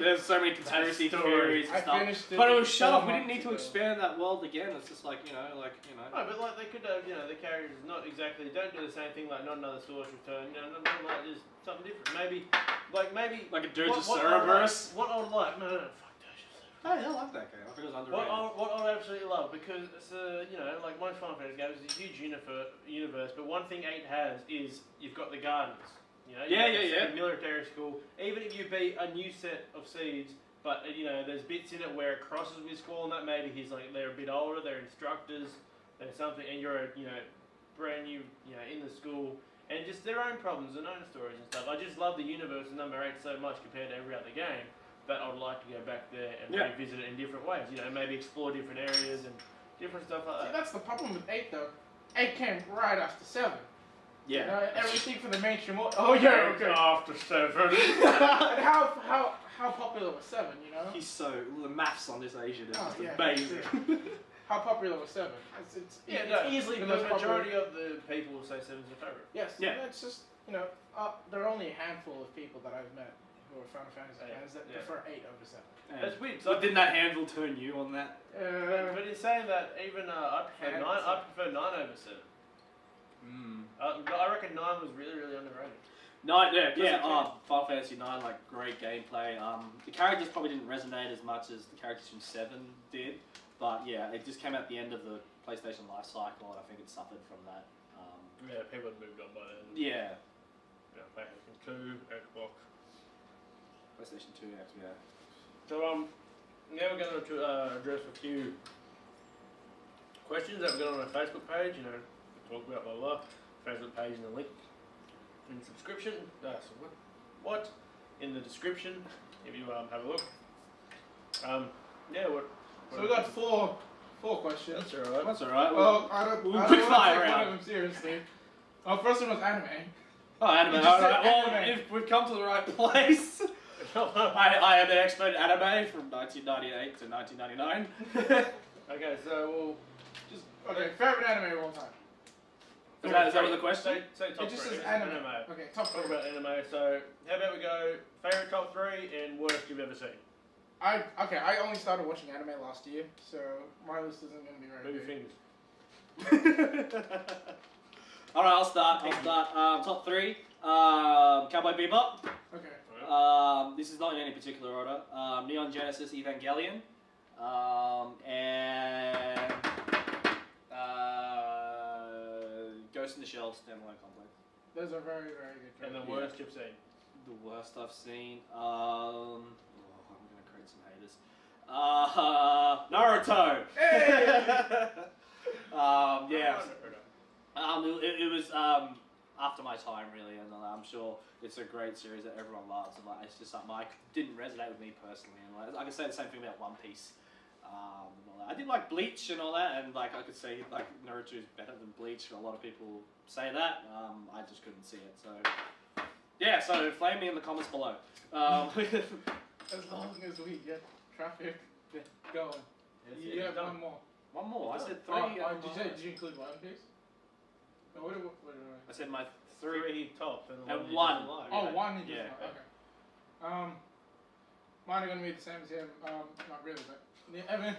[SPEAKER 1] there's so many conspiracy theories and stuff. But it was shut off. We didn't need to expand that world again. It's just like, you know.
[SPEAKER 2] No, but like they could have, the characters not exactly don't do the same thing. Like not another Source Return. Not like just something different. Maybe
[SPEAKER 1] like a Dirge of Cerberus.
[SPEAKER 2] What I would like, no, fuck Dirge of Cerberus.
[SPEAKER 1] Hey, I like that game. I think it was underrated.
[SPEAKER 2] What I absolutely love, because it's like most Final Fantasy games, it's a huge universe. But one thing 8 has is you've got the gardens. The military school. Even if you beat a new set of seeds, but there's bits in it where it crosses with school, and that maybe they're a bit older, they're instructors, they're something, and you're brand new, in the school, and just their own problems, their own stories and stuff. I just love the universe of number 8 so much compared to every other game that I'd like to go back there and revisit it in different ways. Maybe explore different areas and different stuff like that.
[SPEAKER 3] See, that's the problem with 8 though. 8 came right after 7.
[SPEAKER 1] Yeah.
[SPEAKER 3] Everything for the mainstream. Oh yeah, okay.
[SPEAKER 2] After 7.
[SPEAKER 3] How popular was 7?
[SPEAKER 1] The maths on this Asian is just
[SPEAKER 3] yeah,
[SPEAKER 1] amazing.
[SPEAKER 3] How popular was 7? It's easily the
[SPEAKER 2] the
[SPEAKER 3] most
[SPEAKER 2] majority
[SPEAKER 3] popular.
[SPEAKER 2] of the people will say 7's their favorite.
[SPEAKER 3] Yes.
[SPEAKER 1] Yeah.
[SPEAKER 3] It's just there are only a handful of people that I've met who are Final Fantasy fans that prefer 8 over 7.
[SPEAKER 2] That's weird.
[SPEAKER 1] But didn't that handle turn you on that?
[SPEAKER 2] But in saying that, even I prefer 9. I prefer 9 over 7. I reckon 9 was really, really underrated.
[SPEAKER 1] 9, Final Fantasy 9, like great gameplay. The characters probably didn't resonate as much as the characters from 7 did, but yeah, it just came out the end of the PlayStation life cycle, and I think it suffered from that.
[SPEAKER 2] People had moved on by then.
[SPEAKER 1] Yeah.
[SPEAKER 2] PlayStation 2, Xbox.
[SPEAKER 1] PlayStation 2, yeah.
[SPEAKER 2] So now we're going to address a few questions that we've got on our Facebook page. Talk about blah blah. Facebook page and the link in the subscription. What in the description? If you have a look.
[SPEAKER 3] So we got four questions.
[SPEAKER 2] That's alright.
[SPEAKER 1] That's alright.
[SPEAKER 3] Well, I don't want to take one of them seriously. First one was anime.
[SPEAKER 1] Oh, anime. Alright. Well, if we've come to the right place. I am an expert in anime from 1998 to 1999.
[SPEAKER 2] Okay, so
[SPEAKER 3] favorite anime of all time.
[SPEAKER 1] Is that the question?
[SPEAKER 2] Say top
[SPEAKER 3] it just
[SPEAKER 2] 3.
[SPEAKER 3] says anime. Okay, top 3.
[SPEAKER 2] Talk about anime. So, how about we go favorite top 3 and worst you've ever seen?
[SPEAKER 3] I only started watching anime last year, so my list isn't going to be very
[SPEAKER 2] Move
[SPEAKER 3] big.
[SPEAKER 2] your fingers.
[SPEAKER 1] Alright, I'll start. Top 3. Cowboy Bebop.
[SPEAKER 3] Okay.
[SPEAKER 1] This is not in any particular order. Neon Genesis Evangelion. And Ghost in the Shell Standalone Complex.
[SPEAKER 3] Those are very, very good.
[SPEAKER 2] And the worst you've seen?
[SPEAKER 1] The worst I've seen. I'm gonna create some haters. Naruto.
[SPEAKER 3] Hey!
[SPEAKER 1] It was after my time really, and I'm sure it's a great series that everyone loves, and it's just something I didn't resonate with me personally, and I can say the same thing about One Piece. And all that. I did like Bleach and all that, and I could say Naruto is better than Bleach. A lot of people say that. I just couldn't see it. So flame me in the comments below.
[SPEAKER 3] As long as we get traffic going. You have one more.
[SPEAKER 1] One more. I said 3.
[SPEAKER 3] Did you include One Piece? No, what
[SPEAKER 1] I said my
[SPEAKER 2] 3 top
[SPEAKER 1] and 1.
[SPEAKER 3] One.
[SPEAKER 1] Yeah.
[SPEAKER 3] Okay. Mine are going to be the same as him. Not really, but Evan.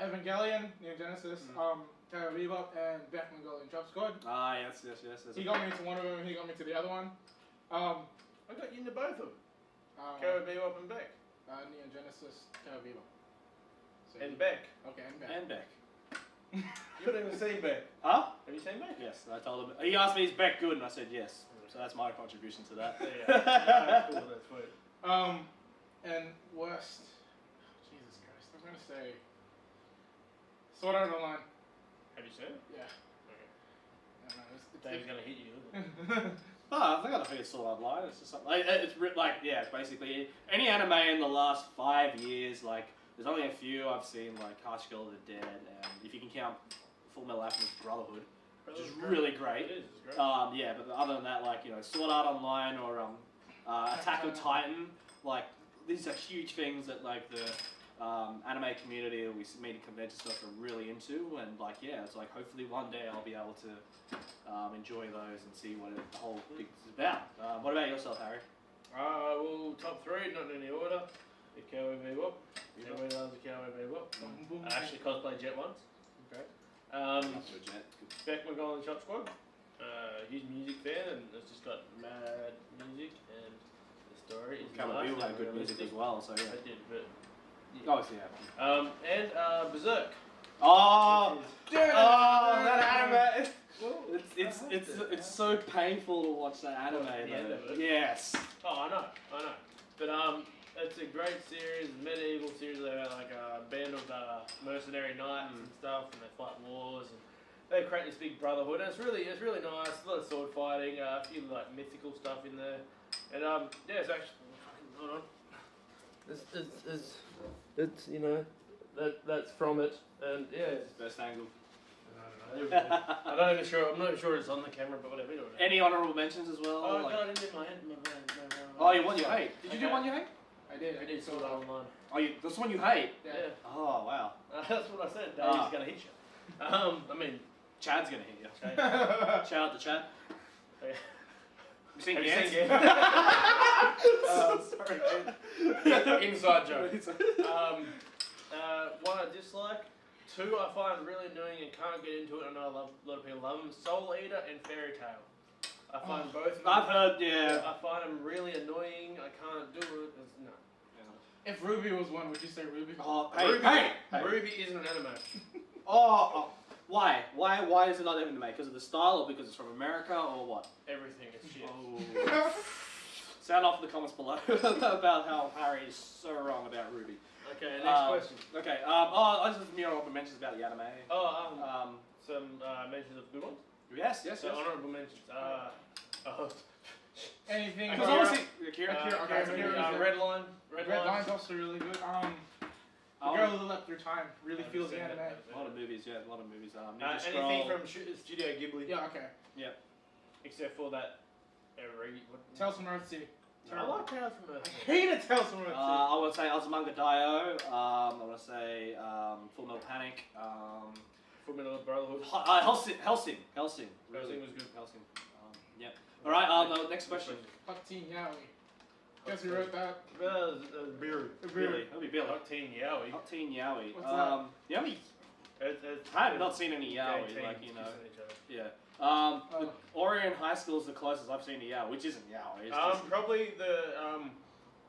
[SPEAKER 3] Evangelion, Neon Genesis, Cowboy Bebop, and Beck Mongolian Job Squad.
[SPEAKER 1] Yes.
[SPEAKER 3] He got me into one of them, he got me to the other one.
[SPEAKER 2] I got you into both of them. Cowboy Bebop and Beck.
[SPEAKER 3] Neon Genesis, Cowboy Bebop.
[SPEAKER 2] And Beck.
[SPEAKER 3] Okay, and Beck.
[SPEAKER 1] And Beck.
[SPEAKER 2] You haven't even seen Beck.
[SPEAKER 1] Huh?
[SPEAKER 2] Have you seen Beck?
[SPEAKER 1] Yes, I told him. He asked me, is Beck good? And I said yes. So that's my contribution to that.
[SPEAKER 2] Yeah. That's cool, that's sweet.
[SPEAKER 3] And worst. Jesus Christ, I'm gonna say. Sword Art Online.
[SPEAKER 2] Have you seen it?
[SPEAKER 3] Yeah.
[SPEAKER 2] Okay.
[SPEAKER 3] No,
[SPEAKER 2] Dave's gonna hit you.
[SPEAKER 1] Oh, I think it's sort of online. It's just something. Yeah, basically any anime in the last 5 years. Like, there's only a few I've seen, like High School of the Dead, and if you can count Full Metal Alchemist Brotherhood, which is really great.
[SPEAKER 2] It is. It's great.
[SPEAKER 1] Yeah, but other than that, like, Sword Art Online or Attack on Titan, like, these are huge things that like the anime community that we meet at convention stuff are really into, and like, yeah, it's like hopefully one day I'll be able to enjoy those and see what the whole thing is about. What about yourself, Harry?
[SPEAKER 2] Well, top 3, not in any order. The Cowboy Bebop. Everybody loves the Cowboy Bebop. I actually cosplayed Jet once.
[SPEAKER 1] Okay.
[SPEAKER 2] Um,
[SPEAKER 1] Not to a Jet.
[SPEAKER 2] Beck McGowan Shop Squad. Huge music fan, and it's just got mad music, and the story is
[SPEAKER 1] Cowboy
[SPEAKER 2] nice
[SPEAKER 1] Bebop had
[SPEAKER 2] and
[SPEAKER 1] good music
[SPEAKER 2] realistic.
[SPEAKER 1] as well, so yeah.
[SPEAKER 2] I did, but
[SPEAKER 1] Obviously, yeah.
[SPEAKER 2] and Berserk.
[SPEAKER 1] Oh,
[SPEAKER 3] that
[SPEAKER 1] anime! It's so painful to watch that anime.
[SPEAKER 2] The end of it?
[SPEAKER 1] Yes.
[SPEAKER 2] Oh, I know. But it's a great series, medieval series about like a band of mercenary knights and stuff, and they fight wars, and they create this big brotherhood. And it's really nice. A lot of sword fighting, a few like mythical stuff in there, and yeah, it's actually hold on. It's that's from it, and yeah.
[SPEAKER 1] It's best angle.
[SPEAKER 2] I'm not even sure it's on the camera, but whatever.
[SPEAKER 1] Any honourable mentions as well?
[SPEAKER 2] Oh,
[SPEAKER 1] like...
[SPEAKER 2] God, I didn't do my hand.
[SPEAKER 1] Oh, you one you hate. Did you do one you hate?
[SPEAKER 3] I did
[SPEAKER 2] Sword Art Online.
[SPEAKER 1] Oh, that's the one you hate?
[SPEAKER 2] Yeah.
[SPEAKER 1] Oh, wow.
[SPEAKER 2] That's what I said. Dave's gonna hit you. I mean,
[SPEAKER 1] Chad's gonna hit you. Shout out to Chad.
[SPEAKER 2] Okay.
[SPEAKER 1] You seen
[SPEAKER 2] Have you
[SPEAKER 1] Gantz?
[SPEAKER 2] seen Gantz?
[SPEAKER 1] Sorry.
[SPEAKER 2] Inside joke. One I dislike. 2 I find really annoying and can't get into it. I know a lot of people love them. Soul Eater and Fairy Tail. I find both of them.
[SPEAKER 1] I've heard, yeah.
[SPEAKER 2] I find them really annoying. I can't do it. No.
[SPEAKER 3] If Ruby was one, would you say Ruby?
[SPEAKER 1] Oh,
[SPEAKER 2] Hey. Ruby isn't an anime.
[SPEAKER 1] Why? Why is it not anime? Because of the style, or because it's from America, or what?
[SPEAKER 2] Everything is shit.
[SPEAKER 1] Oh. Sound off in the comments below about how Harry is so wrong about Ruby.
[SPEAKER 2] Okay, next question.
[SPEAKER 1] Okay, I just have honorable mentions about the anime.
[SPEAKER 2] Some mentions of good ones.
[SPEAKER 1] Yes.
[SPEAKER 2] So honorable mentions.
[SPEAKER 3] Anything?
[SPEAKER 1] Because obviously,
[SPEAKER 2] Red Line.
[SPEAKER 3] Red Line's also really good. The Girl Who Left Her Time really feels the anime.
[SPEAKER 1] A lot of movies, yeah, a lot of movies.
[SPEAKER 2] Anything from Studio Ghibli.
[SPEAKER 3] Yeah, okay.
[SPEAKER 1] Yeah.
[SPEAKER 2] Except for that.
[SPEAKER 3] Tales from Earthsea.
[SPEAKER 2] I like Tales from Earthsea.
[SPEAKER 3] I hated Tales from Earthsea.
[SPEAKER 1] I would say Azumanga Daioh. I want to say Full Metal Panic.
[SPEAKER 2] Full Metal Brotherhood.
[SPEAKER 1] Helsing.
[SPEAKER 2] Helsing
[SPEAKER 1] Really
[SPEAKER 2] was good.
[SPEAKER 1] Helsing. Yeah. All right. The next question.
[SPEAKER 3] Hot Teen Yaoi. Guess who wrote that?
[SPEAKER 2] Billy.
[SPEAKER 1] Billy. That'd be Billy.
[SPEAKER 2] Hot Teen Yaoi.
[SPEAKER 1] Hot Teen Yaoi.
[SPEAKER 3] What's that?
[SPEAKER 1] Yaoi. I have not seen any Yaoi. Like, Yeah. Orion High School is the closest I've seen to Yaoi, which isn't Yaoi. It's just...
[SPEAKER 2] Probably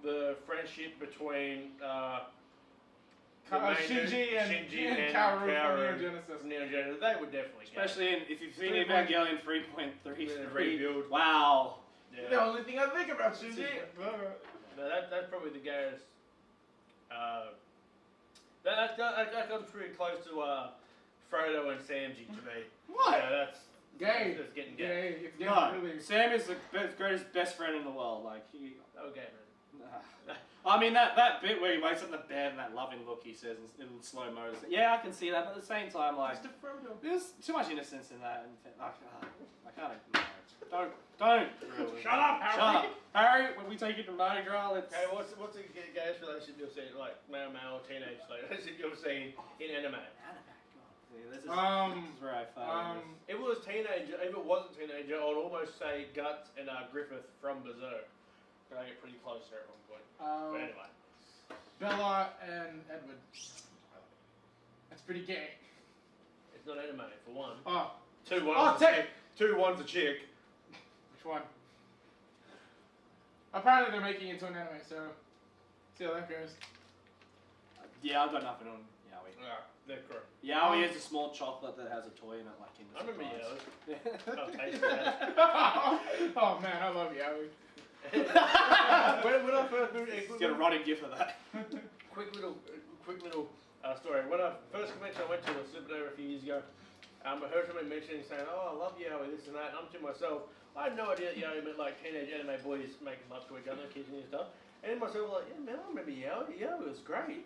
[SPEAKER 2] the friendship between
[SPEAKER 3] Shinji and Kaoru from Neo Genesis.
[SPEAKER 2] They would definitely
[SPEAKER 1] Especially if you've seen Evangelion 3.3.
[SPEAKER 2] Rebuild.
[SPEAKER 1] Wow.
[SPEAKER 2] Yeah.
[SPEAKER 3] The only thing I think about Shinji.
[SPEAKER 2] No, that's probably the gayest. That comes pretty close to Frodo and Samji to me.
[SPEAKER 1] What?
[SPEAKER 2] Yeah, that's
[SPEAKER 3] gay.
[SPEAKER 2] That's getting gay.
[SPEAKER 3] It's gay.
[SPEAKER 1] No,
[SPEAKER 3] Really.
[SPEAKER 1] Sam is the greatest best friend in the world. Like he.
[SPEAKER 2] Oh, gay man.
[SPEAKER 1] I mean that bit where he wakes up in the bed and that loving look he says in slow mo. Yeah, I can see that, but at the same time, like there's too much innocence in that, and I can't. No. Don't.
[SPEAKER 2] Shut up, Harry.
[SPEAKER 1] Shut up, Harry. When we take you to Mardi Gras, let's.
[SPEAKER 2] Hey, what's the gayest relationship you've seen, like male or teenage relationship you've seen in anime?
[SPEAKER 1] This is where I found
[SPEAKER 2] if it was teenager, if it wasn't teenager, I would almost say Guts and Griffith from Berserk. I get pretty close there at one point. But anyway.
[SPEAKER 3] Bella and Edward. That's pretty gay.
[SPEAKER 2] It's not anime, for one.
[SPEAKER 3] Oh.
[SPEAKER 2] One's a chick.
[SPEAKER 3] Which one? Apparently they're making it into an anime, so see how that goes.
[SPEAKER 1] Yeah, I've got nothing on Yaoi. Yowie.
[SPEAKER 2] Yeah, they're correct.
[SPEAKER 1] Yowie is a small chocolate that has a toy in it, like Kinder
[SPEAKER 2] I remember
[SPEAKER 1] Surprise.
[SPEAKER 2] Yowie. I'll taste that.
[SPEAKER 3] Oh man, I love Yowie.
[SPEAKER 2] when I first moved,
[SPEAKER 1] Get a running gif of that.
[SPEAKER 2] quick little story. When I first convention I went to was Superdome a few years ago. I heard somebody mentioning saying, "Oh, I love Yowie, this and that." And I'm to myself, I had no idea that Yowie meant like teenage anime boys making love to each other, kissing and stuff. And in myself, like, yeah, man, I remember Yowie. Yowie was great.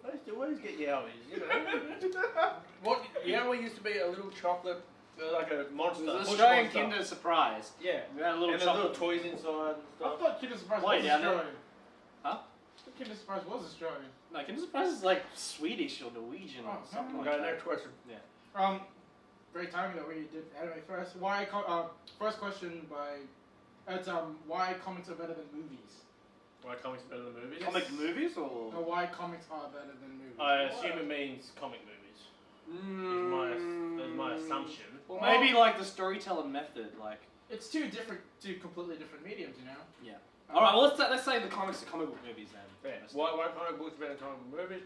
[SPEAKER 2] I used to always get Yowies, you know. What Yowie used to be a little chocolate, like a monster.
[SPEAKER 1] It was an Australian
[SPEAKER 2] monster.
[SPEAKER 1] Kinder Surprise.
[SPEAKER 2] Yeah,
[SPEAKER 1] We had a little
[SPEAKER 2] and there's little toys inside and
[SPEAKER 3] I
[SPEAKER 2] stuff.
[SPEAKER 3] thought Kinder Surprise
[SPEAKER 1] Why,
[SPEAKER 3] was
[SPEAKER 1] down there?
[SPEAKER 3] Australian.
[SPEAKER 1] Huh?
[SPEAKER 3] I thought Kinder Surprise was Australian.
[SPEAKER 1] No, Kinder Surprise is like Swedish or Norwegian or something like
[SPEAKER 2] Okay,
[SPEAKER 1] that.
[SPEAKER 2] next question.
[SPEAKER 3] Very timely that we did anime first. First question by why comics are better than movies?
[SPEAKER 2] Why comics better than movies?
[SPEAKER 1] Comic movies or?
[SPEAKER 3] Or why comics are better than movies?
[SPEAKER 2] I assume it means comic movies. Is my assumption.
[SPEAKER 1] Well, maybe like the storytelling method, like.
[SPEAKER 3] It's two completely different mediums, you know.
[SPEAKER 1] Yeah. All right. Well, let's say the comics are comic book movies then.
[SPEAKER 2] Yeah. Why comic books better than comic book movies?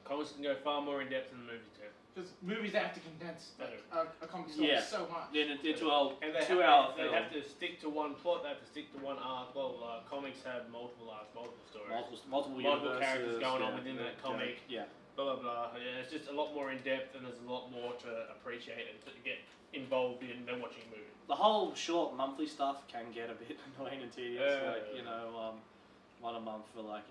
[SPEAKER 2] Comics can go far more in depth than the movies do.
[SPEAKER 3] Because movies have to condense
[SPEAKER 2] They do.
[SPEAKER 3] a comic story
[SPEAKER 1] Yeah.
[SPEAKER 3] so much.
[SPEAKER 1] Into a
[SPEAKER 2] And they
[SPEAKER 1] 2 hour
[SPEAKER 2] They
[SPEAKER 1] film.
[SPEAKER 2] have to stick to one plot. They have to stick to one arc. Well, comics have multiple arcs, multiple stories,
[SPEAKER 1] multiple
[SPEAKER 2] characters
[SPEAKER 1] universes,
[SPEAKER 2] going on
[SPEAKER 1] yeah,
[SPEAKER 2] within
[SPEAKER 1] yeah,
[SPEAKER 2] that comic.
[SPEAKER 1] Yeah.
[SPEAKER 2] Blah blah blah. Yeah, it's just a lot more in depth, and there's a lot more to appreciate and to get involved in than watching a movie.
[SPEAKER 1] The whole short monthly stuff can get a bit annoying and tedious.
[SPEAKER 2] Yeah.
[SPEAKER 1] Like, you know, one a month for like,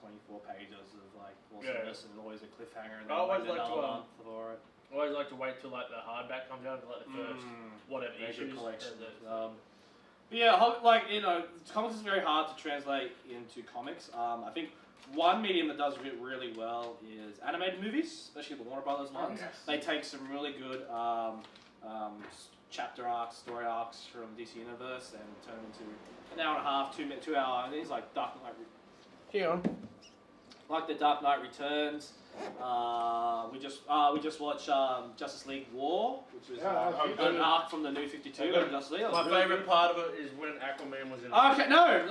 [SPEAKER 1] 24 pages of like awesomeness and always a cliffhanger and then
[SPEAKER 2] I always
[SPEAKER 1] wait
[SPEAKER 2] like to,
[SPEAKER 1] another month for it.
[SPEAKER 2] I always like to wait till like the hardback comes out, like the first whatever
[SPEAKER 1] Very good
[SPEAKER 2] issues.
[SPEAKER 1] collection.
[SPEAKER 2] and
[SPEAKER 1] But yeah, like, comics is very hard to translate into comics. I think one medium that does it really well is animated movies, especially the Warner Brothers ones.
[SPEAKER 3] Yes.
[SPEAKER 1] They take some really good chapter arcs, story arcs from DC Universe and turn them into an hour and a half, 2 hour. And these like Dark Knight.
[SPEAKER 2] Hang on.
[SPEAKER 1] Like the Dark Knight Returns. We just watched Justice League War, which was an arc from the New 52 of Justice League.
[SPEAKER 2] My favourite part of it is when Aquaman was in it.
[SPEAKER 1] Okay, no,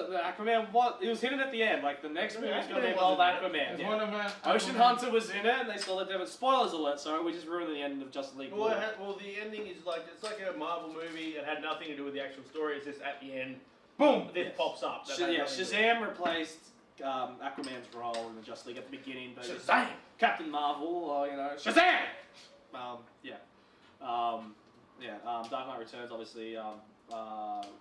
[SPEAKER 1] the Aquaman. What? It was hidden at the end. Like the next movie is going to involve Aquaman.
[SPEAKER 3] There's
[SPEAKER 1] Yeah.
[SPEAKER 3] one of them,
[SPEAKER 1] Ocean Hunter was in it, and they still let them. Spoilers alert! Sorry, we just ruined the end of Justice League War.
[SPEAKER 2] Well, the ending is like it's like a Marvel movie. It had nothing to do with the actual story. It's just at the end,
[SPEAKER 3] boom,
[SPEAKER 2] this pops up.
[SPEAKER 1] Shazam replaced Aquaman's role in the Justice League at the beginning, but
[SPEAKER 2] Shazam!
[SPEAKER 1] Captain Marvel, Shazam! Dark Knight Returns, obviously.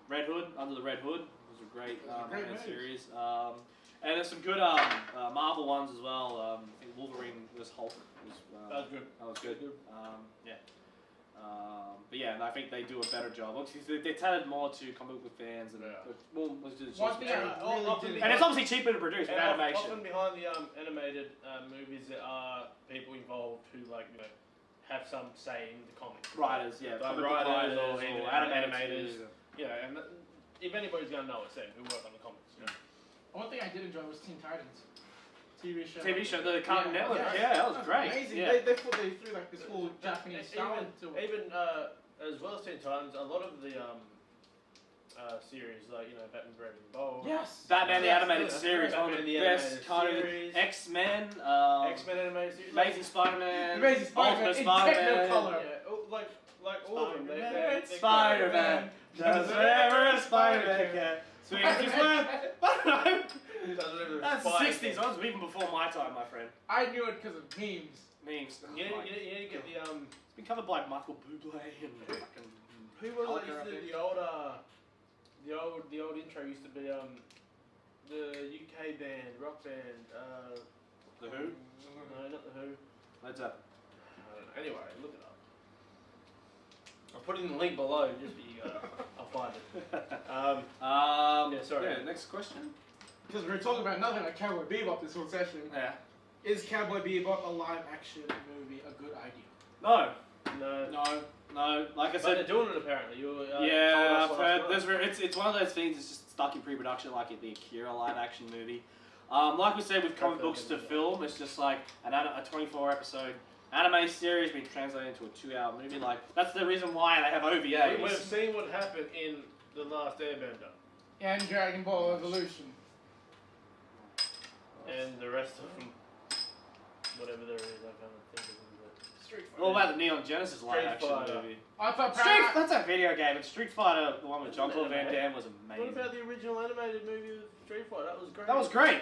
[SPEAKER 1] Red Hood, Under the Red Hood, was a great animated series. And there's some good Marvel ones as well. I think Wolverine vs. Hulk was.
[SPEAKER 2] That was good.
[SPEAKER 1] That was good. But yeah, and I think they do a better job. Obviously, they tailored more to comic book fans and more was just
[SPEAKER 3] One thing I really did.
[SPEAKER 1] and it's obviously cheaper to produce with
[SPEAKER 2] And
[SPEAKER 1] animation.
[SPEAKER 2] often behind the animated movies, there are people involved who have some say in the comics.
[SPEAKER 1] Writers, yeah,
[SPEAKER 2] like
[SPEAKER 1] comic book
[SPEAKER 2] writers
[SPEAKER 1] or
[SPEAKER 2] even
[SPEAKER 1] animators.
[SPEAKER 2] Yeah, and if anybody's gonna know, it's them who work on the comics. You know?
[SPEAKER 3] One thing I did enjoy was Teen Titans. TV show,
[SPEAKER 1] the Cartoon Network. Yeah, that was great.
[SPEAKER 3] Amazing.
[SPEAKER 1] Yeah.
[SPEAKER 3] They threw like this whole Japanese style into it.
[SPEAKER 2] Even as well as Teen Titans, a lot of the series like Batman Brave and Bold.
[SPEAKER 3] Yes.
[SPEAKER 1] Batman the animated
[SPEAKER 2] That's
[SPEAKER 1] series,
[SPEAKER 2] right.
[SPEAKER 1] one of
[SPEAKER 2] Batman
[SPEAKER 1] the
[SPEAKER 2] the
[SPEAKER 1] best
[SPEAKER 2] animated
[SPEAKER 1] cartoon.
[SPEAKER 2] series.
[SPEAKER 1] X-Men.
[SPEAKER 2] X-Men animated series.
[SPEAKER 1] Amazing Spider-Man.
[SPEAKER 3] Amazing Spider-Man
[SPEAKER 1] Ultimate
[SPEAKER 3] in
[SPEAKER 1] Spider-Man.
[SPEAKER 3] Technicolor.
[SPEAKER 2] Yeah, like all of them.
[SPEAKER 1] Spider-Man. Does whatever a Spider-Man can. Swings his web. That's the 60s. That was even before my time, my friend.
[SPEAKER 3] I knew it because of memes.
[SPEAKER 1] Memes.
[SPEAKER 2] You need to get the
[SPEAKER 1] It's been covered by Michael Bublé and fucking.
[SPEAKER 2] Who was
[SPEAKER 1] Hulk
[SPEAKER 2] it? Used to
[SPEAKER 1] around
[SPEAKER 2] the old intro used to be the UK band, rock band.
[SPEAKER 1] The Who?
[SPEAKER 2] No, not the Who.
[SPEAKER 1] Led Zeppelin.
[SPEAKER 2] Anyway, look it up. I'll put in the link below just for you guys. I'll find it. Yeah, sorry.
[SPEAKER 1] Yeah, next question.
[SPEAKER 3] Because we were talking about nothing like Cowboy Bebop this whole session.
[SPEAKER 1] Yeah.
[SPEAKER 3] Is Cowboy Bebop a live action movie a good idea?
[SPEAKER 1] No.
[SPEAKER 2] No.
[SPEAKER 1] Like I
[SPEAKER 2] But
[SPEAKER 1] said,
[SPEAKER 2] they're doing it apparently.
[SPEAKER 1] yeah, I've heard. It's one of those things that's just stuck in pre-production, like the Akira live-action movie. Like we said with comic books to film, it's just like a 24-episode anime series being translated into a 2-hour movie. Like that's the reason why they have OVAs.
[SPEAKER 2] We've seen what happened in The Last Airbender.
[SPEAKER 3] And Dragon Ball Evolution.
[SPEAKER 2] And the rest of them. whatever there is. I can't think of them.
[SPEAKER 3] Street Fighter.
[SPEAKER 1] What about the Neon Genesis live
[SPEAKER 2] Street
[SPEAKER 1] action
[SPEAKER 2] Fighter.
[SPEAKER 1] movie?
[SPEAKER 3] I thought
[SPEAKER 1] That's a video game. And Street Fighter, the one with Jean-Claude Van Damme, was amazing.
[SPEAKER 2] What about the original animated movie of Street Fighter? That was great.
[SPEAKER 1] That was great.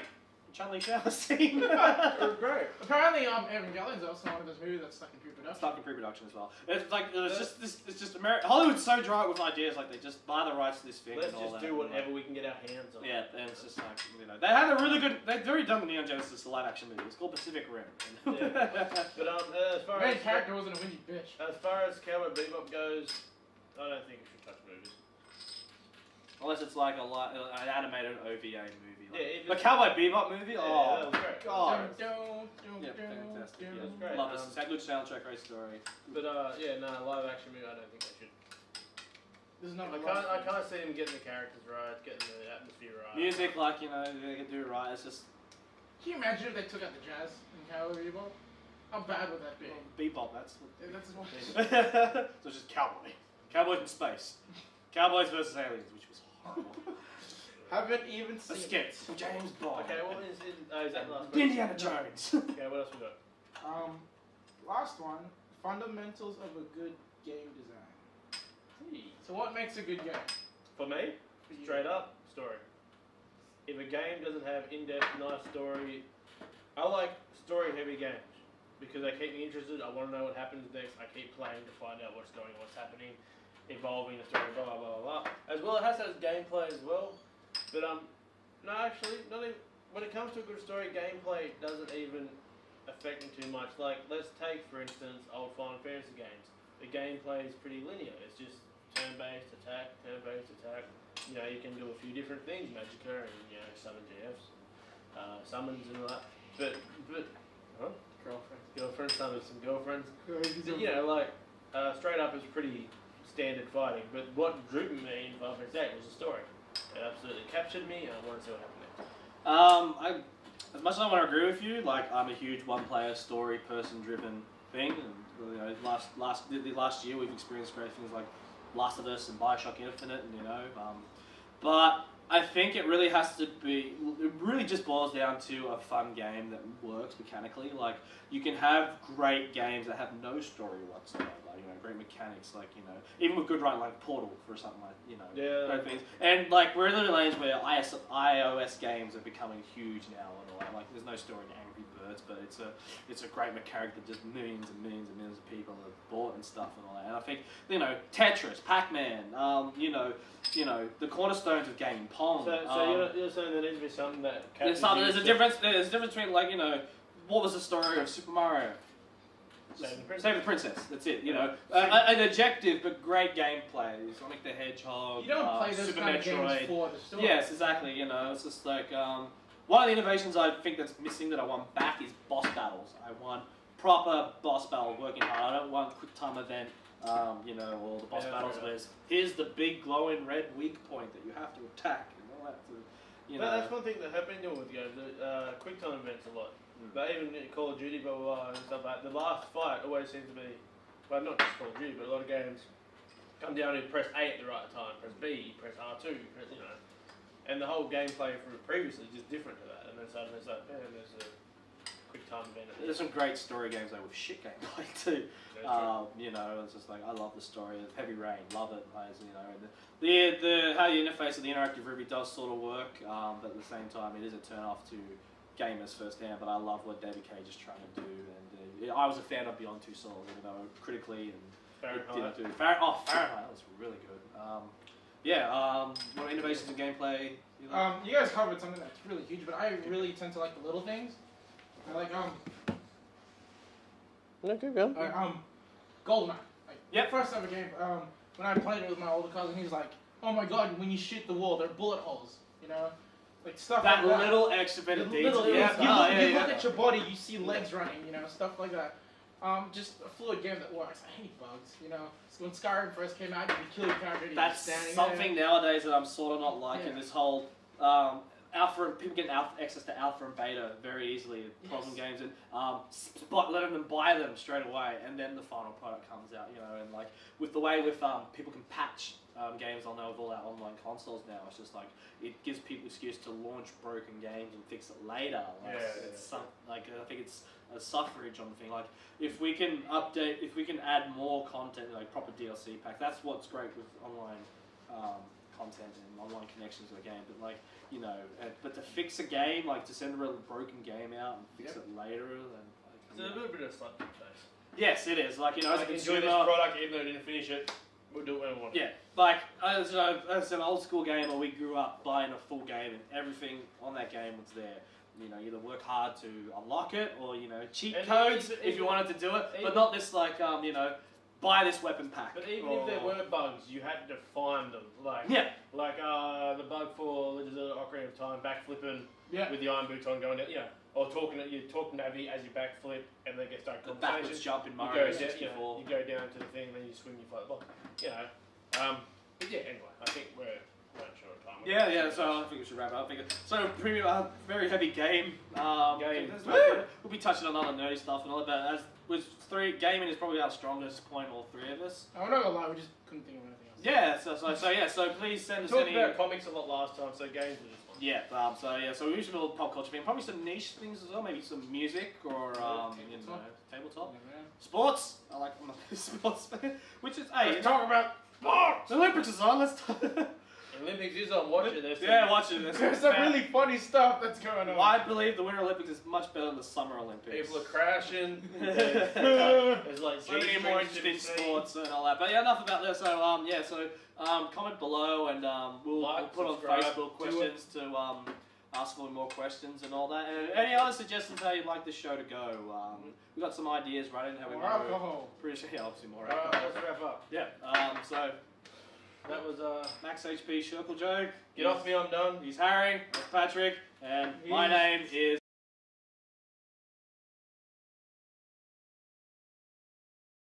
[SPEAKER 1] Chun-Li shower scene.
[SPEAKER 2] It was great.
[SPEAKER 3] Apparently, Evangelion's also one of those movies that's stuck in pre-production.
[SPEAKER 1] Stuck in pre-production as well. It's like it's just America. Hollywood's so dry with ideas. Like they just buy the rights to this thing.
[SPEAKER 2] Let's
[SPEAKER 1] and all
[SPEAKER 2] just
[SPEAKER 1] that,
[SPEAKER 2] do whatever we can get our hands on.
[SPEAKER 1] Yeah, and it's just like they had a really good. They've already done the Neon Genesis live action movie. It's called Pacific Rim.
[SPEAKER 2] Yeah. But as far
[SPEAKER 3] The main
[SPEAKER 2] as
[SPEAKER 3] character wasn't a whingy bitch.
[SPEAKER 2] as far as Cowboy Bebop goes, I don't think we should touch movies.
[SPEAKER 1] Unless it's like an animated OVA movie. Like,
[SPEAKER 2] Yeah,
[SPEAKER 1] the Cowboy Bebop movie.
[SPEAKER 2] Yeah,
[SPEAKER 1] Oh,
[SPEAKER 2] that was great.
[SPEAKER 1] God.
[SPEAKER 2] Yeah,
[SPEAKER 1] fantastic.
[SPEAKER 2] it
[SPEAKER 1] Yeah,
[SPEAKER 2] was great.
[SPEAKER 1] love it. It's a good soundtrack, great story.
[SPEAKER 2] But live action movie, I don't think they should.
[SPEAKER 3] There's no.
[SPEAKER 2] I can't see them getting the characters right, getting the atmosphere right.
[SPEAKER 1] Music, like they can do it right. It's just
[SPEAKER 3] Can you imagine if they took out the jazz in Cowboy Bebop? How bad would that be?
[SPEAKER 1] Bebop. That's what.
[SPEAKER 3] Yeah, that's one.
[SPEAKER 1] So it's just cowboy. Cowboys in space. Cowboys versus aliens, which was horrible.
[SPEAKER 3] Haven't even
[SPEAKER 1] A
[SPEAKER 3] seen
[SPEAKER 1] skit. James Bond.
[SPEAKER 2] Okay, what is that last one?
[SPEAKER 1] Indiana Jones.
[SPEAKER 2] Okay, what else we got?
[SPEAKER 3] Last one. Fundamentals of a good game design. So what makes a good game?
[SPEAKER 2] For me, straight up, story. If a game doesn't have in-depth, nice story, I like story-heavy games because they keep me interested. I want to know what happens next. I keep playing to find out what's going on, what's happening, evolving the story, blah, blah, blah, blah. As well, it has to have gameplay as well. But, no, actually, not even, when it comes to a good story, gameplay doesn't even affect me too much. Like, let's take, for instance, old Final Fantasy games. The gameplay is pretty linear. It's just turn-based attack. You know, you can do a few different things, Magicka and, summon GFs, summons and all that. But, huh? Girlfriends, summon some girlfriends. You know, like, straight up is pretty standard fighting. But what drew me in Final Fantasy 8 was the story. It absolutely captured me, and I wanted to see what happened next.
[SPEAKER 1] As much as I want to agree with you, like I'm a huge one-player story, person-driven thing, and the last year we've experienced great things like Last of Us and Bioshock Infinite, and but I think it really has to be. It really just boils down to a fun game that works mechanically. Like you can have great games that have no story whatsoever. Great mechanics, like even with good writing, like Portal for something like great things. And like we're in the lanes where iOS games are becoming huge now and all that. Like there's no story in Angry Birds, but it's a great mechanic that just millions and millions and millions of people have bought and stuff and all that. And I think Tetris, Pac-Man, the cornerstones of gaming, Pong.
[SPEAKER 2] So you're saying there needs to be something that
[SPEAKER 1] there's a difference. There's a difference between what was the story of Super Mario? Save the Princess. That's it. An objective but great gameplay. Sonic the Hedgehog.
[SPEAKER 3] You don't play those
[SPEAKER 1] Super
[SPEAKER 3] kind
[SPEAKER 1] Metroid.
[SPEAKER 3] of games for the story.
[SPEAKER 1] Yes, exactly. It's just like one of the innovations I think that's missing that I want back is boss battles. I want proper boss battle, working hard. I don't want quick time event. All the boss battles where here's the big glowing red weak point that you have to attack and all that.
[SPEAKER 2] That's one thing that I've been doing with games. Quick time events a lot. But even Call of Duty, blah, blah, blah, and stuff like that, the last fight always seems to be, well, not just Call of Duty, but a lot of games come down to press A at the right time, press B, press R2, and the whole gameplay from previously is just different to that. And then suddenly it's like, man, there's a quick time event.
[SPEAKER 1] There's some great story games with shit gameplay too. It's just like, I love the story of Heavy Rain, love it, and the how the interface of the interactive Ruby does sort of work, but at the same time, it is a turn off to gamers firsthand, but I love what David Cage is trying to do, and I was a fan of Beyond Two Souls, critically and
[SPEAKER 2] Fahrenheit.
[SPEAKER 1] Fahrenheit was really good. What innovations in gameplay?
[SPEAKER 3] You guys covered something that's really huge, but I really tend to like the little things. I like
[SPEAKER 2] No, keep going.
[SPEAKER 3] GoldenEye. First ever game. When I played it with my older cousin, he was like, "Oh my god, when you shoot the wall, there are bullet holes." Like stuff
[SPEAKER 1] that
[SPEAKER 3] like that.
[SPEAKER 1] Little extra bit of detail.
[SPEAKER 3] You look at your body, you see legs running, stuff like that. Just a fluid game that works. I hate bugs, So when Skyrim first came out, you kill your character.
[SPEAKER 1] That's
[SPEAKER 3] standing
[SPEAKER 1] something
[SPEAKER 3] there.
[SPEAKER 1] nowadays that I'm sort of not liking. This whole alpha, people get access to alpha and beta very easily, problem games, and letting them buy them straight away, and then the final product comes out, you know, and like with the way people can patch games on there with all our online consoles now, it's just like it gives people excuse to launch broken games and fix it later. Like, I think it's a suffrage on the thing. Like if we can add more content, like proper DLC packs, that's what's great with online content and online connections to a game. But like, you know, but to fix a game, like to send a really broken game out and fix it later, then like,
[SPEAKER 2] it's a little bit of slap in the face.
[SPEAKER 1] Yes, it is. Like, you know, as a consumer,
[SPEAKER 2] enjoy this product even though I didn't finish it. We'll do it when we want.
[SPEAKER 1] Yeah, like as an old school gamer, we grew up buying a full game and everything on that game was there. You know, either work hard to unlock it or, you know, cheat codes if you wanted to do it, but not this like you know, buy this weapon pack.
[SPEAKER 2] But even if there were bugs, you had to find them. Like the bug for Legends of the Ocarina of Time, backflipping with the iron boots on, going down, or you're talking Navi as you backflip, and then get stuck.
[SPEAKER 1] The backwards jump in Mario 64.
[SPEAKER 2] You go down to the thing, then you swing, you fight the boss. You know, but yeah. Anyway, I think we're short of time.
[SPEAKER 1] Yeah. So I think we should wrap up. So premium, very heavy game. We'll be touching on other nerdy stuff and all that. As was gaming is probably our strongest point, all three of us.
[SPEAKER 3] I'm not gonna lie, we just couldn't think of anything else.
[SPEAKER 1] So please send us
[SPEAKER 2] Talked
[SPEAKER 1] any.
[SPEAKER 2] about comics a lot last time, so games were just fun.
[SPEAKER 1] Yeah. So we usually build pop culture thing, probably some niche things as well, maybe some music or tabletop. Sports. I like sports, which is
[SPEAKER 3] Let's talk about sports.
[SPEAKER 1] The Olympics is on. Let's talk.
[SPEAKER 2] Olympics is on. Watch it.
[SPEAKER 1] Watch it.
[SPEAKER 3] There's some really funny stuff that's going on.
[SPEAKER 1] Well, I believe the Winter Olympics is much better than the Summer Olympics.
[SPEAKER 2] People are crashing. There's like
[SPEAKER 1] so many more interesting sports and all that. But yeah, enough about this. So comment below and we'll put on Facebook questions to ask for more questions and all that. And any other suggestions how you'd like the show to go? We got some ideas running.
[SPEAKER 3] More alcohol.
[SPEAKER 1] Pretty sure, obviously more alcohol.
[SPEAKER 2] Let's wrap up.
[SPEAKER 1] Yeah. So.
[SPEAKER 2] That was
[SPEAKER 1] Max HP Circle Joke.
[SPEAKER 2] Get off me, I'm done.
[SPEAKER 1] He's Harry. That's Patrick. And my name is